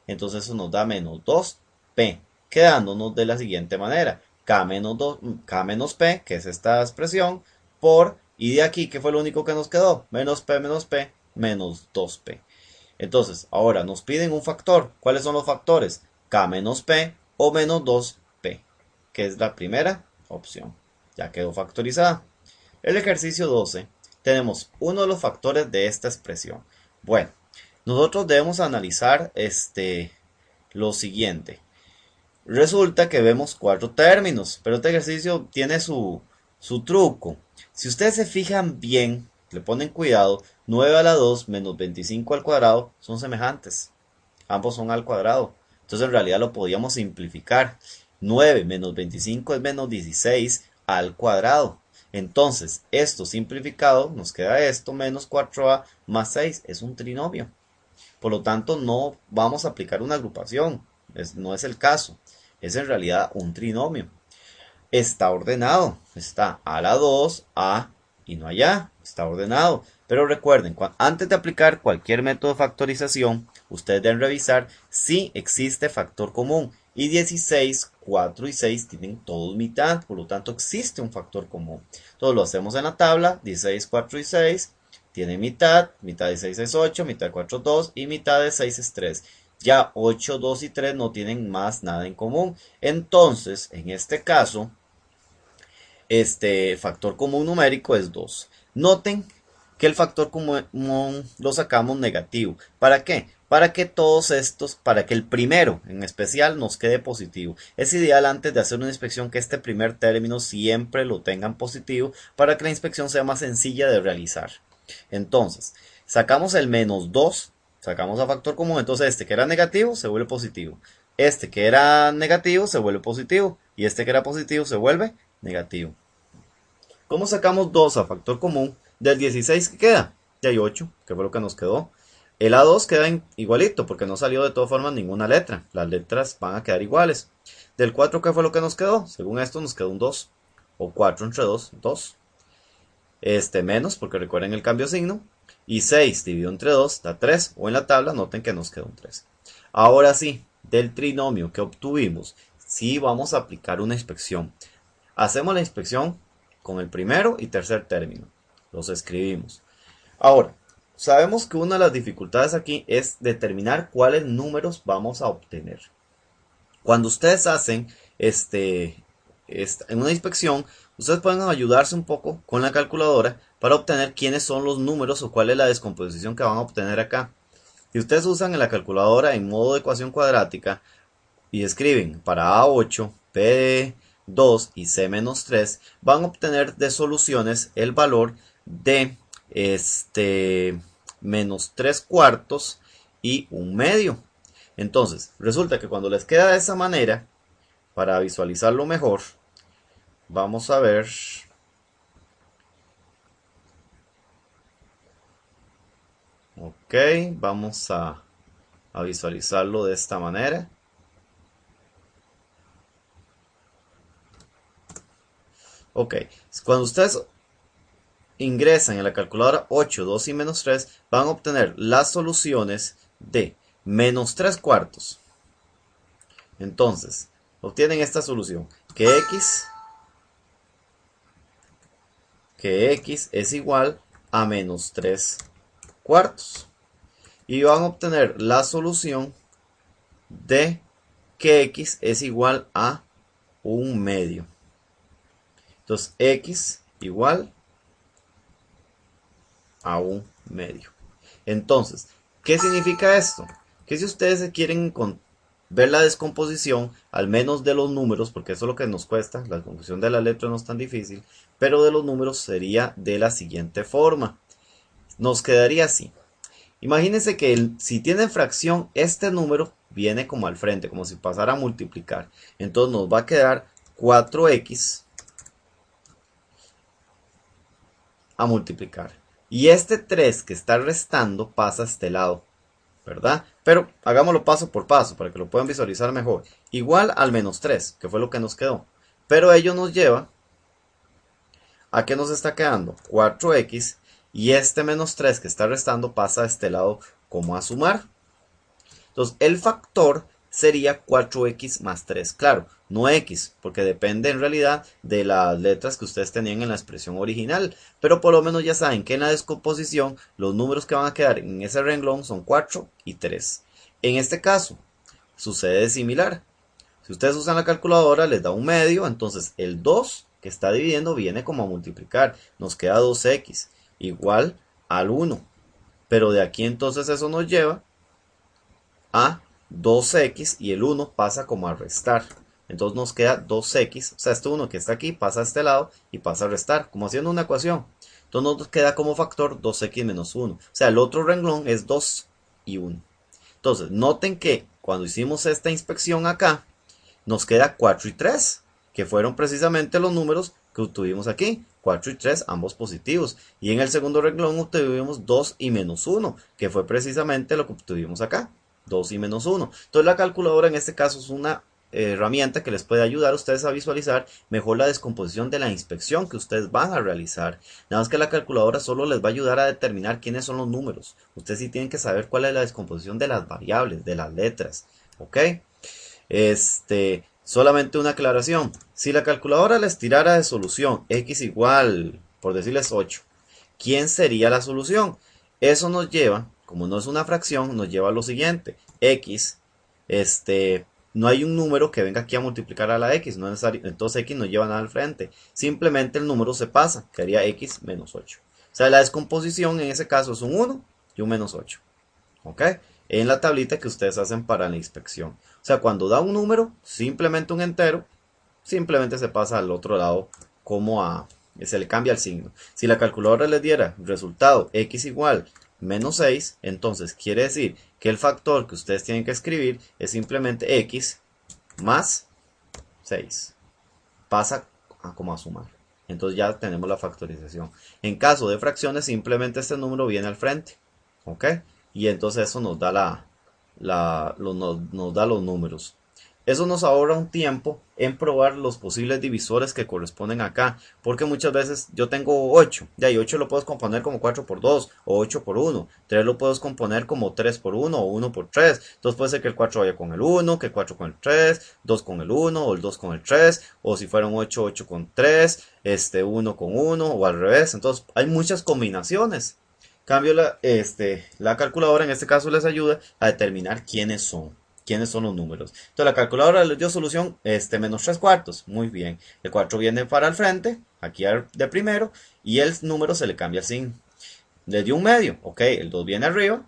entonces eso nos da menos 2p, quedándonos de la siguiente manera. K menos p, que es esta expresión, por, y de aquí, ¿qué fue lo único que nos quedó? Menos p, menos 2p. Entonces, ahora nos piden un factor. ¿Cuáles son los factores? K menos p o menos 2p, que es la primera opción. Ya quedó factorizada. El ejercicio 12, tenemos uno de los factores de esta expresión. Bueno, nosotros debemos analizar lo siguiente. Resulta que vemos 4 términos, pero este ejercicio tiene su truco. Si ustedes se fijan bien, le ponen cuidado, 9 a la 2 menos 25 al cuadrado son semejantes. Ambos son al cuadrado. Entonces en realidad lo podíamos simplificar. 9 menos 25 es menos 16 al cuadrado. Entonces, esto simplificado, nos queda esto, menos 4a más 6, es un trinomio. Por lo tanto, no vamos a aplicar una agrupación, no es el caso, es en realidad un trinomio. Está ordenado, está a la 2, a y no allá, está ordenado. Pero recuerden, antes de aplicar cualquier método de factorización, ustedes deben revisar si existe factor común. Y 16, 4 y 6 tienen todos mitad, por lo tanto existe un factor común. Entonces lo hacemos en la tabla, 16, 4 y 6 tienen mitad, mitad de 6 es 8, mitad de 4 es 2 y mitad de 6 es 3. Ya 8, 2 y 3 no tienen más nada en común. Entonces, en este caso, este factor común numérico es 2. Noten que el factor común lo sacamos negativo. ¿Para qué? Para que todos estos, para que el primero en especial nos quede positivo. Es ideal antes de hacer una inspección que este primer término siempre lo tengan positivo para que la inspección sea más sencilla de realizar. Entonces, sacamos el menos 2, sacamos a factor común, entonces este que era negativo se vuelve positivo. Este que era negativo se vuelve positivo y este que era positivo se vuelve negativo. ¿Cómo sacamos 2 a factor común del 16 que queda? Ya hay 8, que fue lo que nos quedó. El A2 queda igualito porque no salió de todas formas ninguna letra. Las letras van a quedar iguales. Del 4, ¿qué fue lo que nos quedó? Según esto nos quedó un 2. O 4 entre 2, 2. Menos, porque recuerden el cambio de signo. Y 6 dividido entre 2 da 3. O en la tabla noten que nos quedó un 3. Ahora sí, del trinomio que obtuvimos, sí vamos a aplicar una inspección. Hacemos la inspección con el primero y tercer término. Los escribimos. Ahora, sabemos que una de las dificultades aquí es determinar cuáles números vamos a obtener. Cuando ustedes hacen en una inspección, ustedes pueden ayudarse un poco con la calculadora para obtener quiénes son los números o cuál es la descomposición que van a obtener acá. Si ustedes usan en la calculadora en modo de ecuación cuadrática y escriben para A8, B2 y C-3, van a obtener de soluciones el valor de menos 3 cuartos y un medio. Entonces, resulta que cuando les queda de esa manera, para visualizarlo mejor, vamos a ver. Ok, vamos a visualizarlo de esta manera. Ok, cuando ustedes ingresan en la calculadora 8, 2 y menos 3, van a obtener las soluciones de menos 3 cuartos. Entonces, obtienen esta solución, que x es igual a menos 3 cuartos. Y van a obtener la solución de que x es igual a un medio. Entonces, x igual a un medio. Entonces, ¿qué significa esto? Que si ustedes quieren ver la descomposición, al menos de los números, porque eso es lo que nos cuesta, la descomposición de la letra no es tan difícil, pero de los números sería de la siguiente forma. Nos quedaría así. Imagínense que si tienen fracción, este número viene como al frente, como si pasara a multiplicar. Entonces nos va a quedar 4x a multiplicar. Y este 3 que está restando pasa a este lado, ¿verdad? Pero hagámoslo paso por paso para que lo puedan visualizar mejor. Igual al menos 3, que fue lo que nos quedó. Pero ello nos lleva a que nos está quedando 4x y este menos 3 que está restando pasa a este lado como a sumar. Entonces el factor sería 4x más 3. Claro, no x, porque depende en realidad de las letras que ustedes tenían en la expresión original. Pero por lo menos ya saben que en la descomposición los números que van a quedar en ese renglón son 4 y 3. En este caso sucede similar. Si ustedes usan la calculadora les da un medio, entonces el 2 que está dividiendo viene como a multiplicar. Nos queda 2x igual al 1. Pero de aquí entonces eso nos lleva a 2x y el 1 pasa como a restar. Entonces nos queda 2x, o sea, este 1 que está aquí pasa a este lado y pasa a restar, como haciendo una ecuación. Entonces nos queda como factor 2x menos 1. O sea, el otro renglón es 2 y 1. Entonces, noten que cuando hicimos esta inspección acá, nos queda 4 y 3, que fueron precisamente los números que obtuvimos aquí. 4 y 3, ambos positivos. Y en el segundo renglón obtuvimos 2 y menos 1, que fue precisamente lo que obtuvimos acá. 2 y menos 1. Entonces la calculadora en este caso es una herramienta que les puede ayudar a ustedes a visualizar mejor la descomposición de la inspección que ustedes van a realizar. Nada más que la calculadora solo les va a ayudar a determinar quiénes son los números. Ustedes sí tienen que saber cuál es la descomposición de las variables, de las letras. ¿Ok? Solamente una aclaración. Si la calculadora les tirara de solución x igual, por decirles 8, ¿quién sería la solución? Eso nos lleva, como no es una fracción, nos lleva a lo siguiente. X, no hay un número que venga aquí a multiplicar a la x, no es necesario, entonces x no lleva nada al frente, simplemente el número se pasa, que haría x menos 8. O sea, la descomposición en ese caso es un 1 y un menos 8. ¿Ok? En la tablita que ustedes hacen para la inspección. O sea, cuando da un número, simplemente un entero, simplemente se pasa al otro lado como se le cambia el signo. Si la calculadora les diera resultado x igual menos 6, entonces quiere decir que el factor que ustedes tienen que escribir es simplemente x más 6. Pasa como a sumar. Entonces ya tenemos la factorización. En caso de fracciones, simplemente este número viene al frente. ¿Ok? Y entonces eso nos da nos da los números. Eso nos ahorra un tiempo en probar los posibles divisores que corresponden acá, porque muchas veces yo tengo 8, ya y 8 lo puedo componer como 4 por 2 o 8 por 1, 3 lo puedo componer como 3 por 1 o 1 por 3, entonces puede ser que el 4 vaya con el 1, que el 4 con el 3, 2 con el 1 o el 2 con el 3, o si fuera un 8, 8 con 3, 1 con 1 o al revés, entonces hay muchas combinaciones. Cambio la calculadora en este caso les ayuda a determinar quiénes son los números. Entonces la calculadora les dio solución menos 3 cuartos. Muy bien. El 4 viene para el frente, aquí de primero, y el número se le cambia el signo. Le dio un medio, ok, el 2 viene arriba,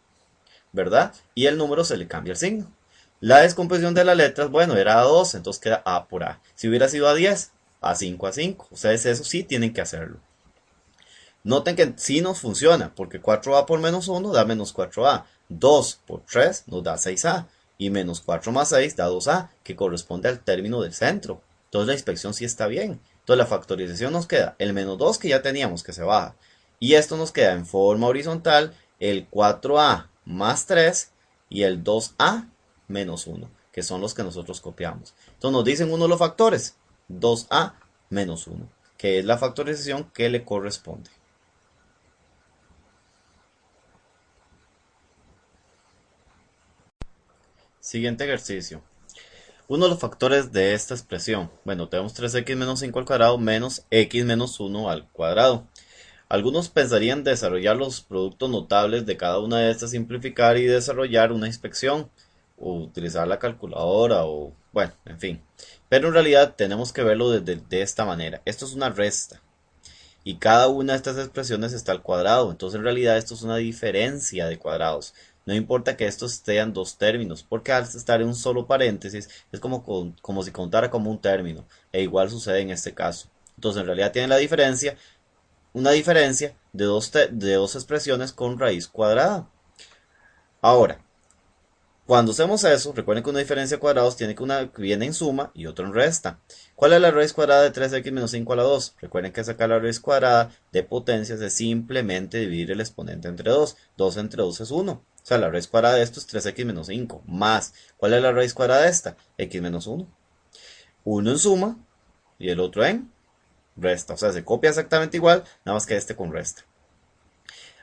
¿verdad? Y el número se le cambia el signo. La descomposición de las letras, bueno, era a 2, entonces queda A por A. Si hubiera sido a 10, a 5. Ustedes eso sí tienen que hacerlo. Noten que sí nos funciona, porque 4a por menos 1 da menos 4a. 2 por 3 nos da 6a. Y menos 4 más 6 da 2a, que corresponde al término del centro. Entonces la inspección sí está bien. Entonces la factorización nos queda el menos 2 que ya teníamos que se baja. Y esto nos queda en forma horizontal el 4a más 3 y el 2a menos 1, que son los que nosotros copiamos. Entonces nos dicen uno de los factores, 2a menos 1, que es la factorización que le corresponde. Siguiente ejercicio. Uno de los factores de esta expresión. Bueno, tenemos 3x menos 5 al cuadrado menos x menos 1 al cuadrado. Algunos pensarían desarrollar los productos notables de cada una de estas, simplificar y desarrollar una inspección, o utilizar la calculadora, o bueno, en fin. Pero en realidad tenemos que verlo de esta manera. Esto es una resta. Y cada una de estas expresiones está al cuadrado. Entonces en realidad esto es una diferencia de cuadrados. No importa que estos sean dos términos, porque al estar en un solo paréntesis es como si contara como un término. E igual sucede en este caso. Entonces en realidad tienen una diferencia de dos expresiones con raíz cuadrada. Ahora, cuando hacemos eso, recuerden que una diferencia de cuadrados tiene que una viene en suma y otra en resta. ¿Cuál es la raíz cuadrada de 3x menos 5 a la 2? Recuerden que sacar la raíz cuadrada de potencias es simplemente dividir el exponente entre 2. 2 entre 2 es 1. O sea, la raíz cuadrada de esto es 3x menos 5 más. ¿Cuál es la raíz cuadrada de esta? X menos 1. Uno en suma y el otro en resta. O sea, se copia exactamente igual, nada más que este con resta.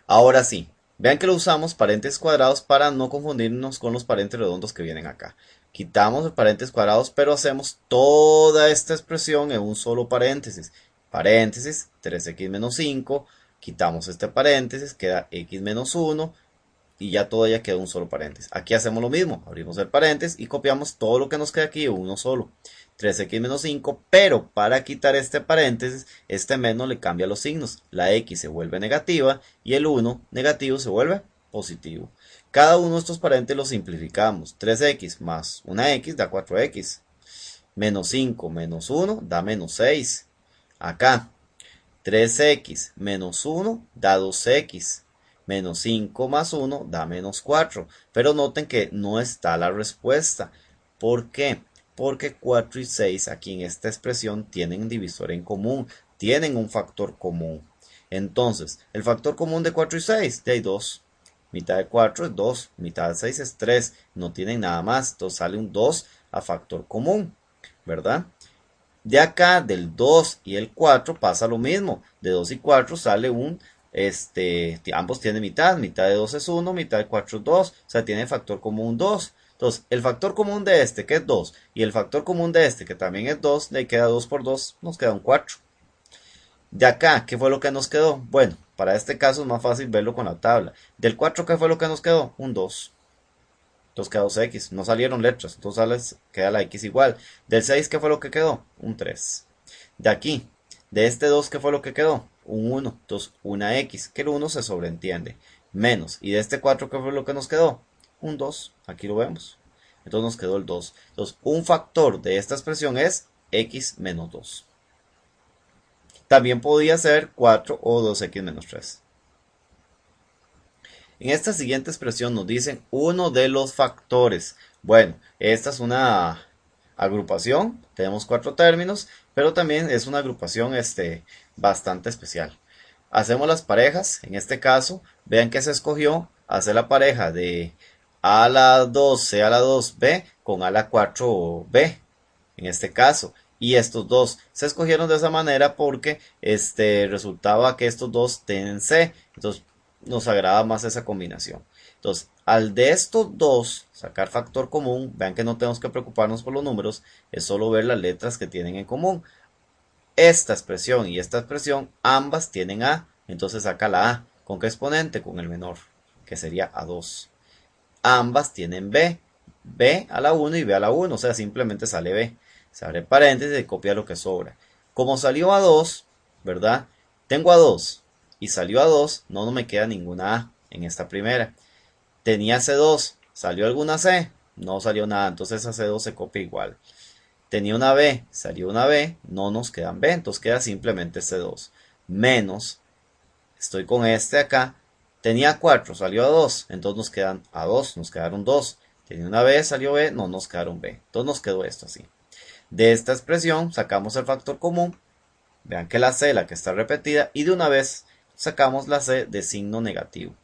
Ahora sí, vean que lo usamos paréntesis cuadrados para no confundirnos con los paréntesis redondos que vienen acá. Quitamos los paréntesis cuadrados, pero hacemos toda esta expresión en un solo paréntesis. Paréntesis, 3x menos 5, quitamos este paréntesis, queda x menos 1 y ya todo ya queda un solo paréntesis. Aquí hacemos lo mismo, abrimos el paréntesis y copiamos todo lo que nos queda aquí en uno solo. 3x menos 5, pero para quitar este paréntesis, este menos le cambia los signos. La x se vuelve negativa y el 1 negativo se vuelve positivo. Cada uno de estos paréntesis los simplificamos. 3x más una x da 4x. Menos 5 menos 1 da menos 6. Acá, 3x menos 1 da 2x. Menos 5 más 1 da menos 4. Pero noten que no está la respuesta. ¿Por qué? Porque 4 y 6 aquí en esta expresión tienen divisor en común, tienen un factor común. Entonces, el factor común de 4 y 6, de 2. Mitad de 4 es 2, mitad de 6 es 3, no tienen nada más, entonces sale un 2 a factor común, ¿verdad? De acá, del 2 y el 4 pasa lo mismo, de 2 y 4 sale ambos tienen mitad de 2 es 1, mitad de 4 es 2, o sea, tiene factor común 2. Entonces, el factor común de este, que es 2, y el factor común de este, que también es 2, le queda 2 por 2, nos queda un 4. De acá, ¿qué fue lo que nos quedó? Bueno, para este caso es más fácil verlo con la tabla. Del 4, ¿qué fue lo que nos quedó? Un 2. entonces queda 2x, no salieron letras, entonces queda la x igual. Del 6, ¿qué fue lo que quedó? Un 3. De aquí, de este 2, ¿qué fue lo que quedó? Un 1, entonces una x, que el 1 se sobreentiende, menos, y de este 4, ¿qué fue lo que nos quedó? Un 2, aquí lo vemos, entonces nos quedó el 2. Entonces un factor de esta expresión es x menos 2. También podía ser 4 o 2x menos 3. En esta siguiente expresión nos dicen uno de los factores. Bueno, esta es una agrupación, tenemos 4 términos, pero también es una agrupación bastante especial. Hacemos las parejas, en este caso, vean que se escogió hacer la pareja de a a la 2, c a la 2, b con a a la 4, b, en este caso. Y estos dos se escogieron de esa manera porque resultaba que estos dos tienen c, entonces nos agrada más esa combinación. Entonces, al de estos dos sacar factor común, vean que no tenemos que preocuparnos por los números, es solo ver las letras que tienen en común. Esta expresión y esta expresión, ambas tienen a, entonces saca la a. ¿Con qué exponente? Con el menor, que sería a2. Ambas tienen b, b a la 1 y b a la 1, o sea, simplemente sale b. Se abre paréntesis y copia lo que sobra. Como salió a2, ¿verdad? Tengo a2 y salió a2, no me queda ninguna a en esta primera. Tenía C2, ¿salió alguna C? No salió nada, entonces esa C2 se copia igual. Tenía una B, salió una B, no nos quedan B, entonces queda simplemente C2. Menos, estoy con este acá, tenía 4, salió a 2, entonces nos quedan A2, nos quedaron 2. Tenía una B, salió B, no nos quedaron B. Entonces nos quedó esto así. De esta expresión sacamos el factor común, vean que la C, la que está repetida, y de una vez sacamos la C de signo negativo.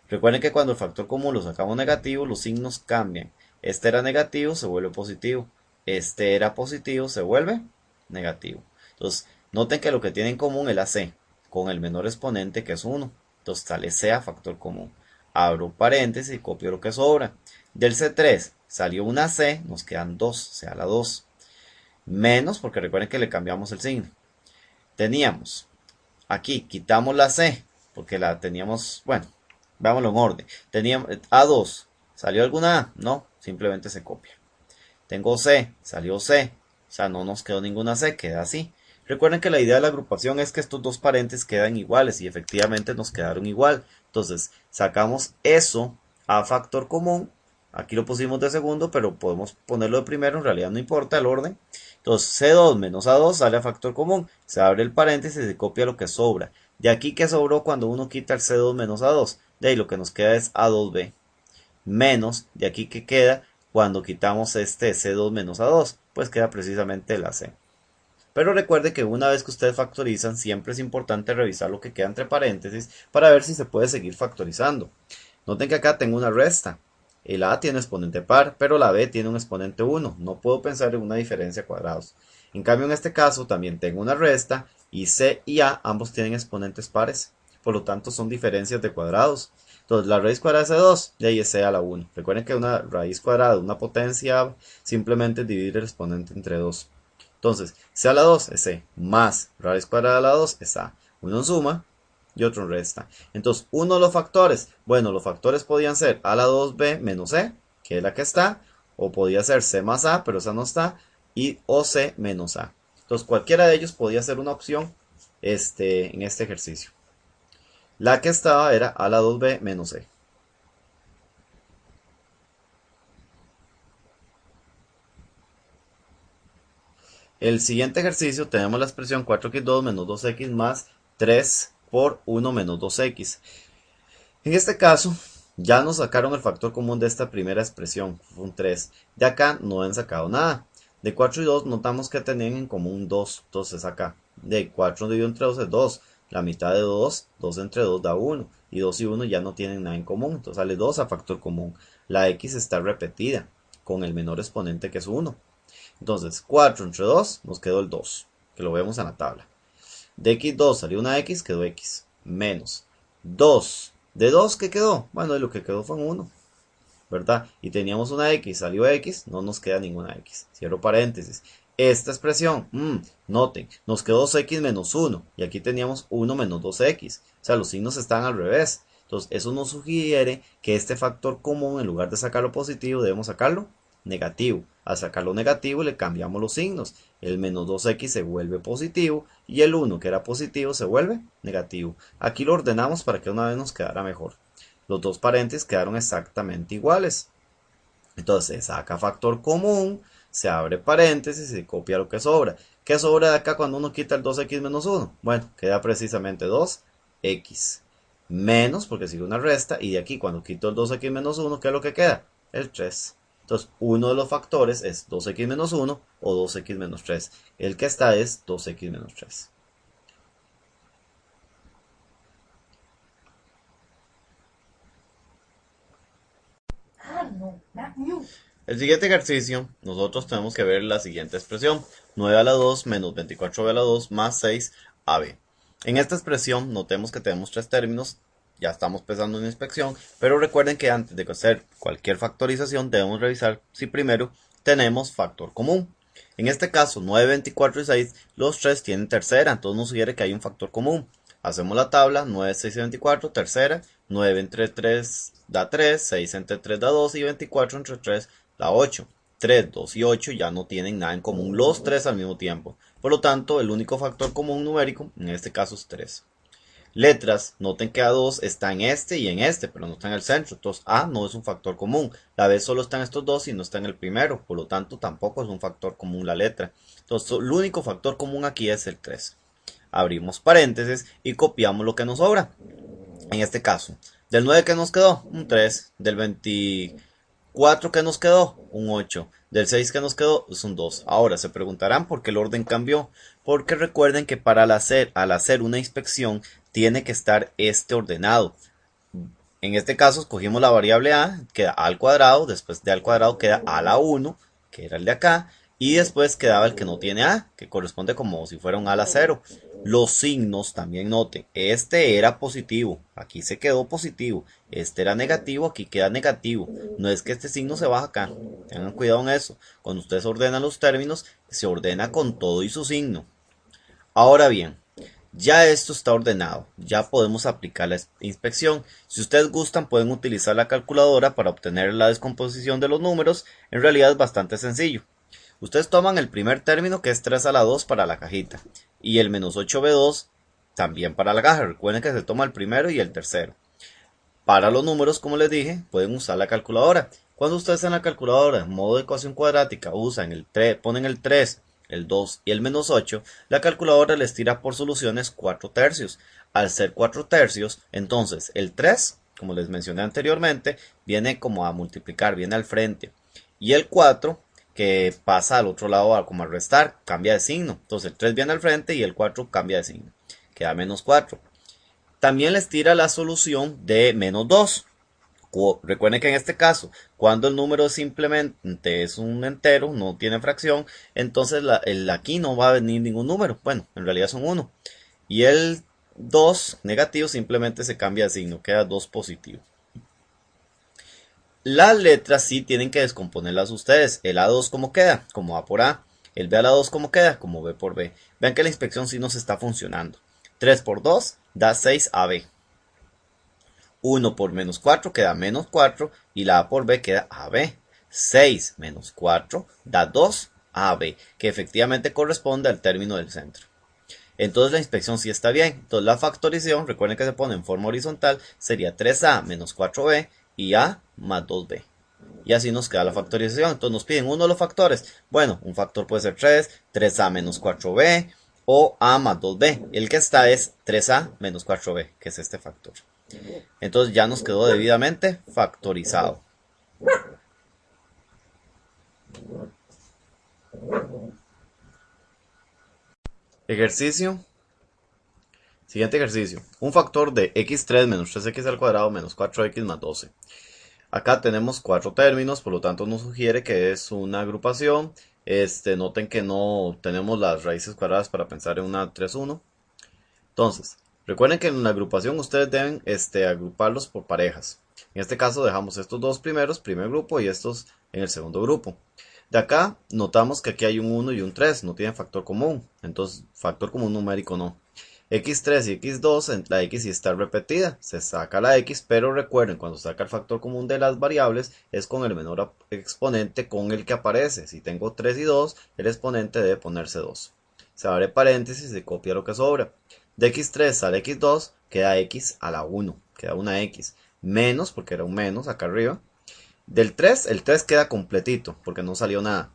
Recuerden que cuando el factor común lo sacamos negativo, los signos cambian. Este era negativo, se vuelve positivo. Este era positivo, se vuelve negativo. Entonces, noten que lo que tiene en común es la C, con el menor exponente que es 1. Entonces sale C a factor común. Abro paréntesis y copio lo que sobra. Del C3 salió una C, nos quedan 2, C a la 2. Menos, porque recuerden que le cambiamos el signo. Teníamos, aquí quitamos la C, porque la teníamos, bueno, veámoslo en orden. Teníamos A2, ¿salió alguna A? No, simplemente se copia. Tengo C, salió C, o sea, no nos quedó ninguna C, queda así. Recuerden que la idea de la agrupación es que estos dos paréntesis quedan iguales y efectivamente nos quedaron igual. Entonces, sacamos eso a factor común. Aquí lo pusimos de segundo, pero podemos ponerlo de primero, en realidad no importa el orden. Entonces, C2 menos A2 sale a factor común. Se abre el paréntesis y se copia lo que sobra. De aquí, ¿qué sobró cuando uno quita el C2 menos A2? De ahí lo que nos queda es A2B. Menos, de aquí que queda, cuando quitamos este C2 menos A2, pues queda precisamente la C. Pero recuerde que una vez que ustedes factorizan, siempre es importante revisar lo que queda entre paréntesis para ver si se puede seguir factorizando. Noten que acá tengo una resta. El A tiene exponente par, pero la B tiene un exponente 1. No puedo pensar en una diferencia a cuadrados. En cambio, en este caso también tengo una resta y C y A ambos tienen exponentes pares. Por lo tanto, son diferencias de cuadrados. Entonces, la raíz cuadrada de C2, de ahí es C a la 1. Recuerden que una raíz cuadrada de una potencia simplemente dividir el exponente entre 2. Entonces, C a la 2 es C, más raíz cuadrada de la 2 es A. Uno en suma y otro en resta. Entonces, uno de los factores, bueno, los factores podían ser A a la 2B menos C, que es la que está, o podía ser C más A, pero esa no está, y o C menos A. Entonces, cualquiera de ellos podía ser una opción en este ejercicio. La que estaba era A a la 2B menos C. El siguiente ejercicio tenemos la expresión 4x2 menos 2x más 3 por 1 menos 2x. En este caso, ya nos sacaron el factor común de esta primera expresión, fue un 3. De acá no han sacado nada. De 4 y 2 notamos que tenían en común 2, entonces acá. De 4 dividido entre 2 es 2. La mitad de 2, 2 entre 2 da 1. Y 2 y 1 ya no tienen nada en común, entonces sale 2 a factor común. La x está repetida, con el menor exponente que es 1. Entonces, 4 entre 2 nos quedó el 2, que lo vemos en la tabla. De x2 salió una x, quedó x, menos 2. ¿De 2 qué quedó? Bueno, lo que quedó fue un 1, ¿verdad? Y teníamos una x, salió x, no nos queda ninguna x. Cierro paréntesis. Esta expresión, noten, nos quedó 2x menos 1, y aquí teníamos 1 menos 2x. O sea, los signos están al revés. Entonces eso nos sugiere que este factor común, en lugar de sacarlo positivo, debemos sacarlo negativo. Al sacarlo negativo le cambiamos los signos. El menos 2x se vuelve positivo y el 1 que era positivo se vuelve negativo. Aquí lo ordenamos para que una vez nos quedara mejor. Los dos paréntesis quedaron exactamente iguales. Entonces se saca factor común, se abre paréntesis y se copia lo que sobra. ¿Qué sobra de acá cuando uno quita el 2x menos 1? Bueno, queda precisamente 2x. Menos, porque sigue una resta, y de aquí cuando quito el 2x menos 1, ¿qué es lo que queda? El 3. Entonces, uno de los factores es 2x menos 1 o 2x menos 3. El que está es 2x menos 3. El siguiente ejercicio, nosotros tenemos que ver la siguiente expresión. 9 a la 2 menos 24b a la 2 más 6ab. En esta expresión, notemos que tenemos tres términos. Ya estamos empezando una inspección, pero recuerden que antes de hacer cualquier factorización debemos revisar si primero tenemos factor común. En este caso, 9, 24 y 6, los tres tienen tercera, entonces nos sugiere que hay un factor común. Hacemos la tabla, 9, 6 y 24, tercera, 9 entre 3 da 3, 6 entre 3 da 2 y 24 entre 3 da 8. 3, 2 y 8 ya no tienen nada en común, los tres al mismo tiempo. Por lo tanto, el único factor común numérico en este caso es 3. Letras, noten que A2 está en este y en este, pero no está en el centro. Entonces A no es un factor común. La B solo está en estos dos y no está en el primero. Por lo tanto, tampoco es un factor común la letra. Entonces, el único factor común aquí es el 3. Abrimos paréntesis y copiamos lo que nos sobra. En este caso, del 9 que nos quedó, un 3. Del 24 que nos quedó, un 8. Del 6 que nos quedó, es un 2. Ahora se preguntarán por qué el orden cambió. Porque recuerden que para al hacer una inspección, tiene que estar este ordenado. En este caso escogimos la variable a, queda a al cuadrado, después de al cuadrado queda a la 1, que era el de acá, y después quedaba el que no tiene a, que corresponde como si fuera un a la 0. Los signos también noten, este era positivo, aquí se quedó positivo, este era negativo, aquí queda negativo. No es que este signo se baja acá, tengan cuidado en eso. Cuando ustedes ordenan los términos, se ordena con todo y su signo. Ahora bien, ya esto está ordenado, ya podemos aplicar la inspección. Si ustedes gustan pueden utilizar la calculadora para obtener la descomposición de los números. En realidad es bastante sencillo. Ustedes toman el primer término que es 3 a la 2 para la cajita y el menos 8b2 también para la caja. Recuerden que se toma el primero y el tercero. Para los números, como les dije, pueden usar la calculadora. Cuando ustedes en la calculadora, en modo de ecuación cuadrática, ponen el 3, el 2 y el menos 8, la calculadora les tira por soluciones 4 tercios. Al ser 4 tercios, entonces el 3, como les mencioné anteriormente, viene como a multiplicar, viene al frente. Y el 4, que pasa al otro lado como a restar, cambia de signo. Entonces el 3 viene al frente y el 4 cambia de signo. Queda menos 4. También les tira la solución de menos 2. Recuerden que en este caso, cuando el número simplemente es un entero, no tiene fracción, entonces aquí no va a venir ningún número. Bueno, en realidad son 1. Y el 2 negativo simplemente se cambia de signo, queda 2 positivo. Las letras sí tienen que descomponerlas ustedes. El A2 como queda, como A por A. El B a la 2 como queda, como B por B. Vean que la inspección sí nos está funcionando. 3 por 2 da 6AB. 1 por menos 4 queda menos 4 y la A por B queda AB. 6 menos 4 da 2AB, que efectivamente corresponde al término del centro. Entonces la inspección sí está bien. Entonces la factorización, recuerden que se pone en forma horizontal, sería 3A menos 4B y A más 2B. Y así nos queda la factorización. Entonces nos piden uno de los factores. Bueno, un factor puede ser 3, 3A menos 4B o A más 2B. El que está es 3A menos 4B, que es este factor. Entonces ya nos quedó debidamente factorizado. Ejercicio. Siguiente ejercicio. Un factor de x3 menos 3x al cuadrado menos 4x más 12. Acá tenemos 4 términos, por lo tanto nos sugiere que es una agrupación. Noten que no tenemos las raíces cuadradas para pensar en una 3-1. Entonces, recuerden que en la agrupación ustedes deben agruparlos por parejas. En este caso dejamos estos dos primeros, primer grupo, y estos en el segundo grupo. De acá notamos que aquí hay un 1 y un 3, no tienen factor común. Entonces, factor común numérico no. x3 y x2, la x sí está repetida, se saca la x, pero recuerden, cuando saca el factor común de las variables, es con el menor exponente con el que aparece. Si tengo 3 y 2, el exponente debe ponerse 2. Se abre paréntesis y se copia lo que sobra. De x3 sale x2, queda x a la 1, queda una x, menos, porque era un menos acá arriba. Del 3, el 3 queda completito, porque no salió nada.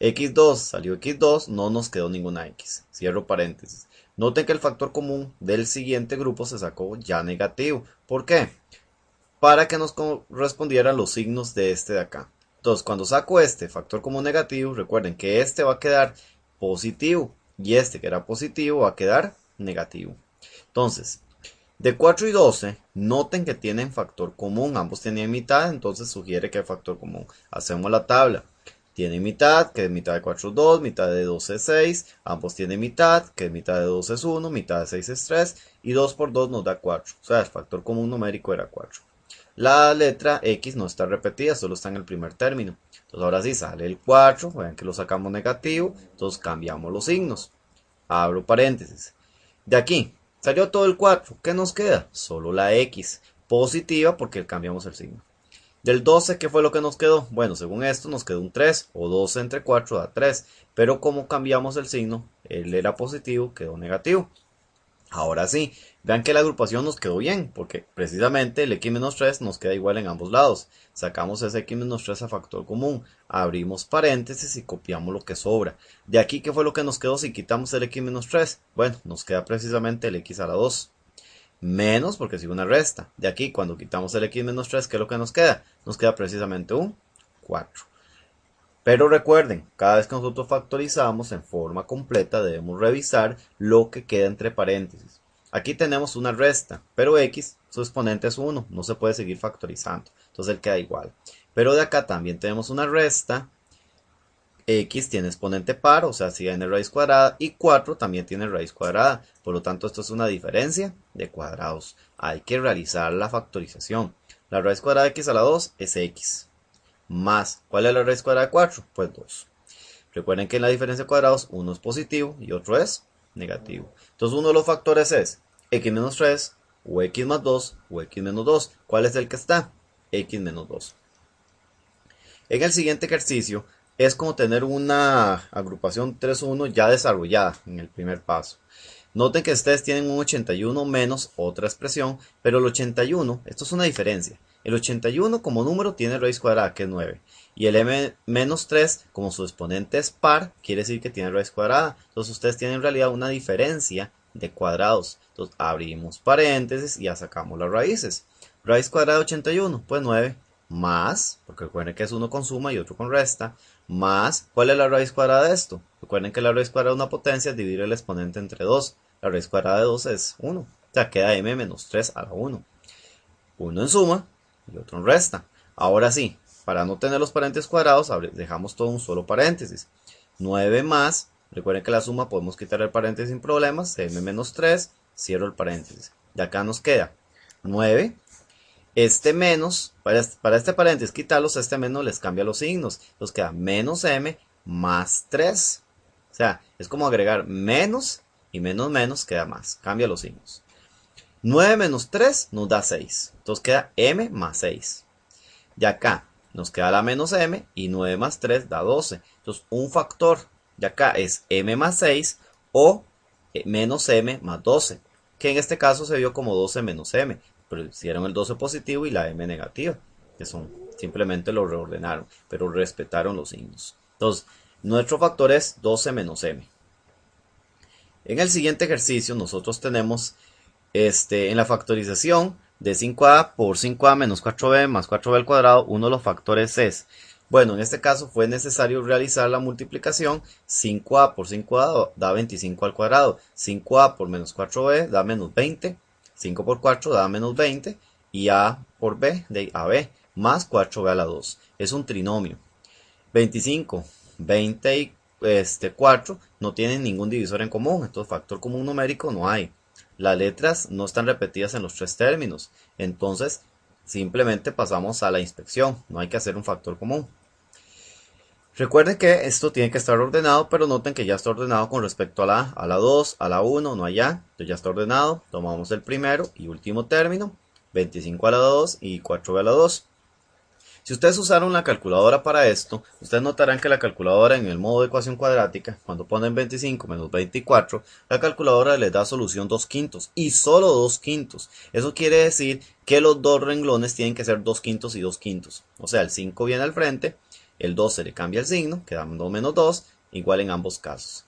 x2 salió x2, no nos quedó ninguna x. Cierro paréntesis. Noten que el factor común del siguiente grupo se sacó ya negativo. ¿Por qué? Para que nos correspondieran los signos de este de acá. Entonces, cuando saco este factor común negativo, recuerden que este va a quedar positivo y este que era positivo va a quedar negativo. Entonces, de 4 y 12, noten que tienen factor común. Ambos tenían mitad, entonces sugiere que hay factor común. Hacemos la tabla. Tienen mitad, que mitad de 4 es 2, mitad de 12 es 6. Ambos tienen mitad, que mitad de 2 es 1, mitad de 6 es 3. Y 2 por 2 nos da 4. O sea, el factor común numérico era 4. La letra X no está repetida, solo está en el primer término. Entonces ahora sí sale el 4, vean que lo sacamos negativo, entonces cambiamos los signos. Abro paréntesis. De aquí, salió todo el 4, ¿qué nos queda? Solo la X, positiva porque cambiamos el signo. Del 12, ¿qué fue lo que nos quedó? Bueno, según esto nos quedó un 3, o 12 entre 4 da 3, pero como cambiamos el signo, él era positivo, quedó negativo. Ahora sí, vean que la agrupación nos quedó bien, porque precisamente el x-3 nos queda igual en ambos lados. Sacamos ese x-3 a factor común, abrimos paréntesis y copiamos lo que sobra. De aquí, ¿qué fue lo que nos quedó si quitamos el x-3? Bueno, nos queda precisamente el x a la 2. Menos porque sigue una resta. De aquí, cuando quitamos el x-3, ¿qué es lo que nos queda? Nos queda precisamente un 4. Pero recuerden, cada vez que nosotros factorizamos en forma completa debemos revisar lo que queda entre paréntesis. Aquí tenemos una resta, pero x, su exponente es 1, no se puede seguir factorizando, entonces él queda igual. Pero de acá también tenemos una resta, x tiene exponente par, o sea, si tiene raíz cuadrada, y 4 también tiene raíz cuadrada, por lo tanto esto es una diferencia de cuadrados. Hay que realizar la factorización. La raíz cuadrada de x a la 2 es x. Más, ¿cuál es la raíz cuadrada de 4? Pues 2. Recuerden que en la diferencia de cuadrados uno es positivo y otro es negativo. Entonces uno de los factores es x menos 3 o x más 2 o x menos 2. ¿Cuál es el que está? X menos 2. En el siguiente ejercicio es como tener una agrupación 3-1 ya desarrollada en el primer paso. Noten que ustedes tienen un 81 menos otra expresión, pero el 81, esto es una diferencia. El 81 como número tiene raíz cuadrada, que es 9. Y el m-3, como su exponente es par, quiere decir que tiene raíz cuadrada. Entonces ustedes tienen en realidad una diferencia de cuadrados. Entonces abrimos paréntesis y ya sacamos las raíces. Raíz cuadrada de 81, pues 9. Más, porque recuerden que es uno con suma y otro con resta. Más, ¿cuál es la raíz cuadrada de esto? Recuerden que la raíz cuadrada de una potencia es dividir el exponente entre 2. La raíz cuadrada de 2 es 1. O sea, queda m menos 3 a la 1. Uno en suma y otro en resta. Ahora sí, para no tener los paréntesis cuadrados, dejamos todo un solo paréntesis. 9 más, recuerden que la suma podemos quitar el paréntesis sin problemas, m menos 3, cierro el paréntesis. De acá nos queda 9. Este menos, para este paréntesis quitarlos, este menos les cambia los signos. Nos queda menos m más 3. O sea, es como agregar menos y menos menos queda más. Cambia los signos. 9 menos 3 nos da 6. Entonces queda m más 6. De acá nos queda la menos m y 9 más 3 da 12. Entonces un factor de acá es m más 6 o menos m más 12. Que en este caso se vio como 12 menos m. Pero hicieron el 12 positivo y la m negativa. Que son, simplemente lo reordenaron. Pero respetaron los signos. Entonces nuestro factor es 12 menos m. En el siguiente ejercicio nosotros tenemos en la factorización de 5a por 5a menos 4b más 4b al cuadrado, uno de los factores es, bueno, en este caso fue necesario realizar la multiplicación. 5a por 5a da 25 al cuadrado, 5a por menos 4b da menos 20, 5 por 4 da menos 20 y a por b de ab más 4b a la 2. Es un trinomio. 25, 20 y 4 no tienen ningún divisor en común, entonces factor común numérico no hay. Las letras no están repetidas en los tres términos, entonces simplemente pasamos a la inspección, no hay que hacer un factor común. Recuerden que esto tiene que estar ordenado, pero noten que ya está ordenado con respecto a la 2, a la 1, no allá. Entonces ya está ordenado. Tomamos el primero y último término, 25 a la 2 y 4b a la 2. Si ustedes usaron la calculadora para esto, ustedes notarán que la calculadora en el modo de ecuación cuadrática, cuando ponen 25 menos 24, la calculadora les da solución 2 quintos y solo 2 quintos. Eso quiere decir que los dos renglones tienen que ser 2 quintos y 2 quintos. O sea, el 5 viene al frente, el 2 se le cambia el signo, queda 2 menos 2, igual en ambos casos.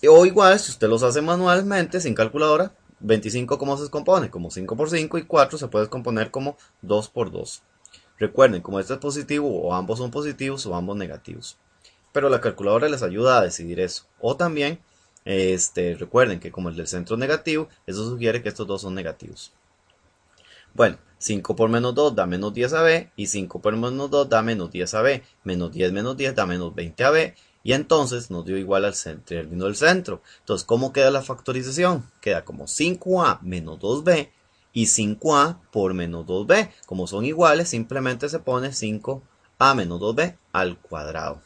O igual, si usted los hace manualmente, sin calculadora, 25 ¿cómo se descompone? Como 5 por 5 y 4 se puede descomponer como 2 por 2. Recuerden, como este es positivo, o ambos son positivos o ambos negativos. Pero la calculadora les ayuda a decidir eso. O también, recuerden que como el del centro es negativo, eso sugiere que estos dos son negativos. Bueno, 5 por menos 2 da menos 10ab, y 5 por menos 2 da menos 10ab. Menos 10 da menos 20ab, y entonces nos dio igual al término del centro. Entonces, ¿cómo queda la factorización? Queda como 5a menos 2b, y 5a por menos 2b. Como son iguales, simplemente se pone 5a menos 2b al cuadrado.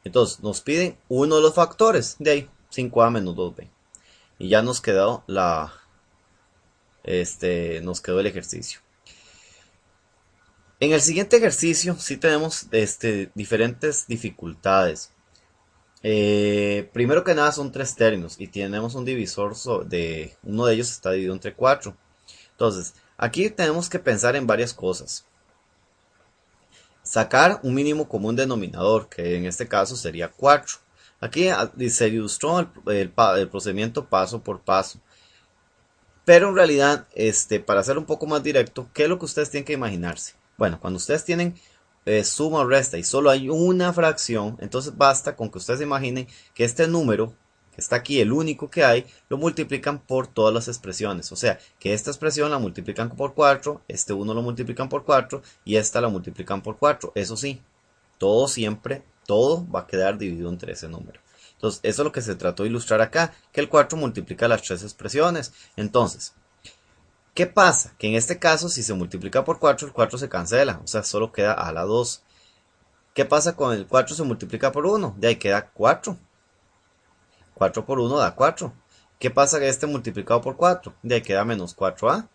Entonces nos piden uno de los factores, de ahí 5a menos 2b. Y ya nos quedó nos quedó el ejercicio. En el siguiente ejercicio sí tenemos diferentes dificultades. Primero que nada son tres términos y tenemos un divisor de uno de ellos está dividido entre 4. Entonces, aquí tenemos que pensar en varias cosas. Sacar un mínimo común denominador, que en este caso sería 4. Aquí se ilustró el procedimiento paso por paso. Pero en realidad, para ser un poco más directo, ¿qué es lo que ustedes tienen que imaginarse? Bueno, cuando ustedes tienen suma o resta y solo hay una fracción, entonces basta con que ustedes imaginen que este número que está aquí, el único que hay, lo multiplican por todas las expresiones. O sea, que esta expresión la multiplican por 4, este 1 lo multiplican por 4 y esta la multiplican por 4. Eso sí, todo va a quedar dividido entre ese número. Entonces, eso es lo que se trató de ilustrar acá, que el 4 multiplica las tres expresiones. Entonces, ¿qué pasa? Que en este caso, si se multiplica por 4, el 4 se cancela, o sea, solo queda a la 2. ¿Qué pasa con el 4 se multiplica por 1? De ahí queda 4. 4 por 1 da 4. ¿Qué pasa que este multiplicado por 4? De ahí queda menos 4a.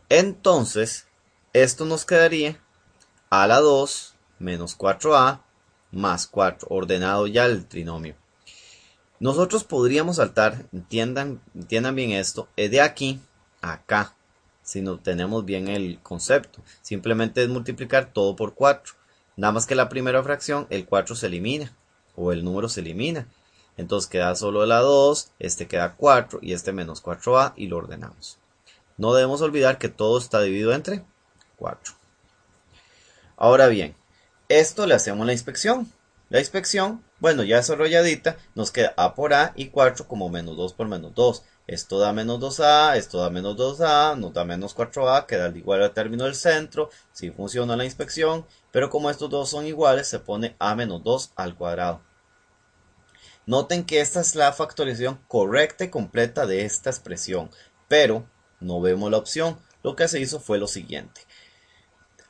Entonces, esto nos quedaría a la 2 menos 4a más 4, ordenado ya el trinomio. Nosotros podríamos saltar, entiendan bien esto, es de aquí a acá, si no tenemos bien el concepto. Simplemente es multiplicar todo por 4. Nada más que la primera fracción, el 4 se elimina, o el número se elimina. Entonces queda solo la 2, este queda 4 y este menos 4a y lo ordenamos. No debemos olvidar que todo está dividido entre 4. Ahora bien, esto le hacemos la inspección. La inspección, bueno, ya desarrolladita, nos queda a por a y 4 como menos 2 por menos 2. Esto da menos 2a, esto da menos 2a, nos da menos 4a, queda igual al término del centro, si funciona la inspección, pero como estos dos son iguales, se pone a menos 2 al cuadrado. Noten que esta es la factorización correcta y completa de esta expresión, pero no vemos la opción. Lo que se hizo fue lo siguiente.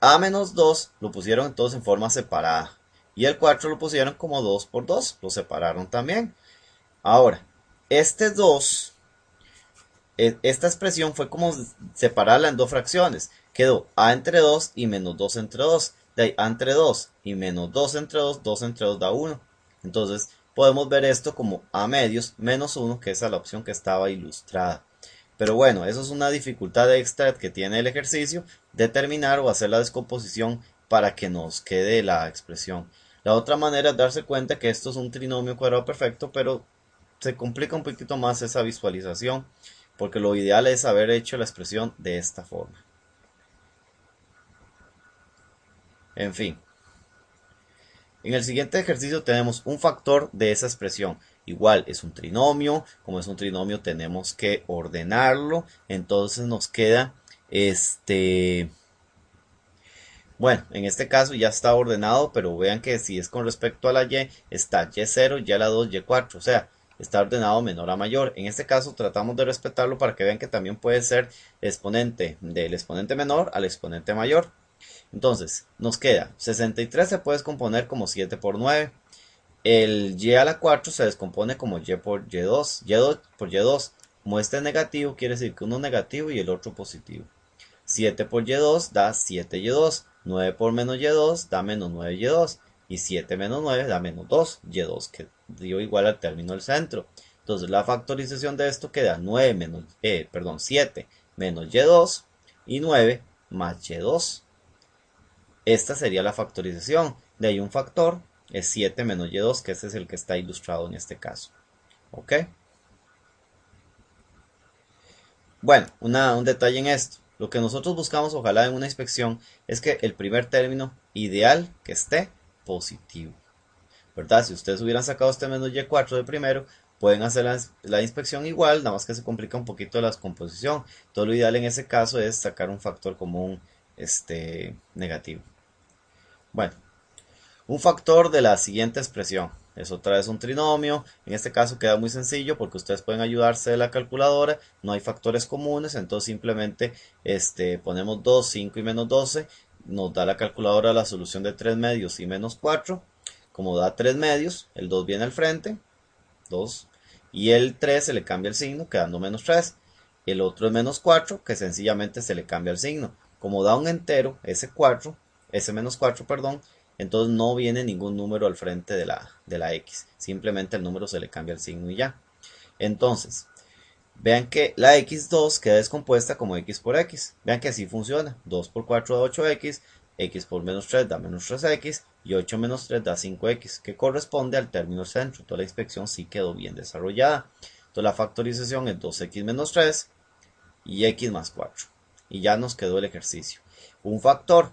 A menos 2 lo pusieron entonces en forma separada. Y el 4 lo pusieron como 2 por 2. Lo separaron también. Ahora, este 2, esta expresión fue como separarla en dos fracciones. Quedó a entre 2 y menos 2 entre 2. De ahí a entre 2 y menos 2 entre 2, 2 entre 2 da 1. Entonces podemos ver esto como a medios menos 1, que esa es la opción que estaba ilustrada. Pero bueno, eso es una dificultad extra que tiene el ejercicio, determinar o hacer la descomposición para que nos quede la expresión. La otra manera es darse cuenta que esto es un trinomio cuadrado perfecto, pero se complica un poquito más esa visualización, porque lo ideal es haber hecho la expresión de esta forma. En fin. En el siguiente ejercicio tenemos un factor de esa expresión. Igual es un trinomio, como es un trinomio tenemos que ordenarlo, entonces nos queda bueno, en este caso ya está ordenado, pero vean que si es con respecto a la y, está y0, y la 2, y4, o sea, está ordenado menor a mayor. En este caso tratamos de respetarlo para que vean que también puede ser exponente del exponente menor al exponente mayor. Entonces, nos queda 63 se puede descomponer como 7 por 9. El y a la 4 se descompone como y por y2. Y2 por y2. Como este es negativo, quiere decir que uno es negativo y el otro positivo. 7 por y2 da 7y2. 9 por menos y2 da menos 9y2. Y 7 menos 9 da menos 2y2, que dio igual al término del centro. Entonces la factorización de esto queda 7 menos y2 y 9 más y2. Esta sería la factorización. De ahí un factor es 7 menos y2, que ese es el que está ilustrado en este caso. ¿Ok? Bueno, un detalle en esto. Lo que nosotros buscamos, ojalá en una inspección, es que el primer término ideal que esté positivo. ¿Verdad? Si ustedes hubieran sacado este menos y4 de primero, pueden hacer la inspección igual, nada más que se complica un poquito la descomposición. Todo lo ideal en ese caso es sacar un factor común negativo. Bueno, un factor de la siguiente expresión. Es otra vez un trinomio. En este caso queda muy sencillo porque ustedes pueden ayudarse de la calculadora. No hay factores comunes, entonces simplemente ponemos 2, 5 y menos 12. Nos da la calculadora la solución de 3 medios y menos 4. Como da 3 medios, el 2 viene al frente, 2. Y el 3 se le cambia el signo, quedando menos 3. El otro es menos 4, que sencillamente se le cambia el signo. Como da un entero, ese menos 4, perdón, entonces no viene ningún número al frente de la X. Simplemente el número se le cambia el signo y ya. Entonces, vean que la x2 queda descompuesta como x por x. Vean que así funciona. 2 por 4 da 8x, x por menos 3 da menos 3x y 8 menos 3 da 5x, que corresponde al término centro. Toda la inspección sí quedó bien desarrollada. Entonces la factorización es 2x menos 3 y x más 4. Y ya nos quedó el ejercicio. Un factor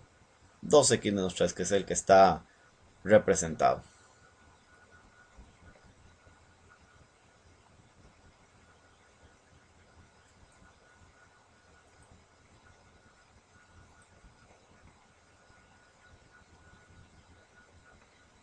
2x menos 3, que es el que está representado.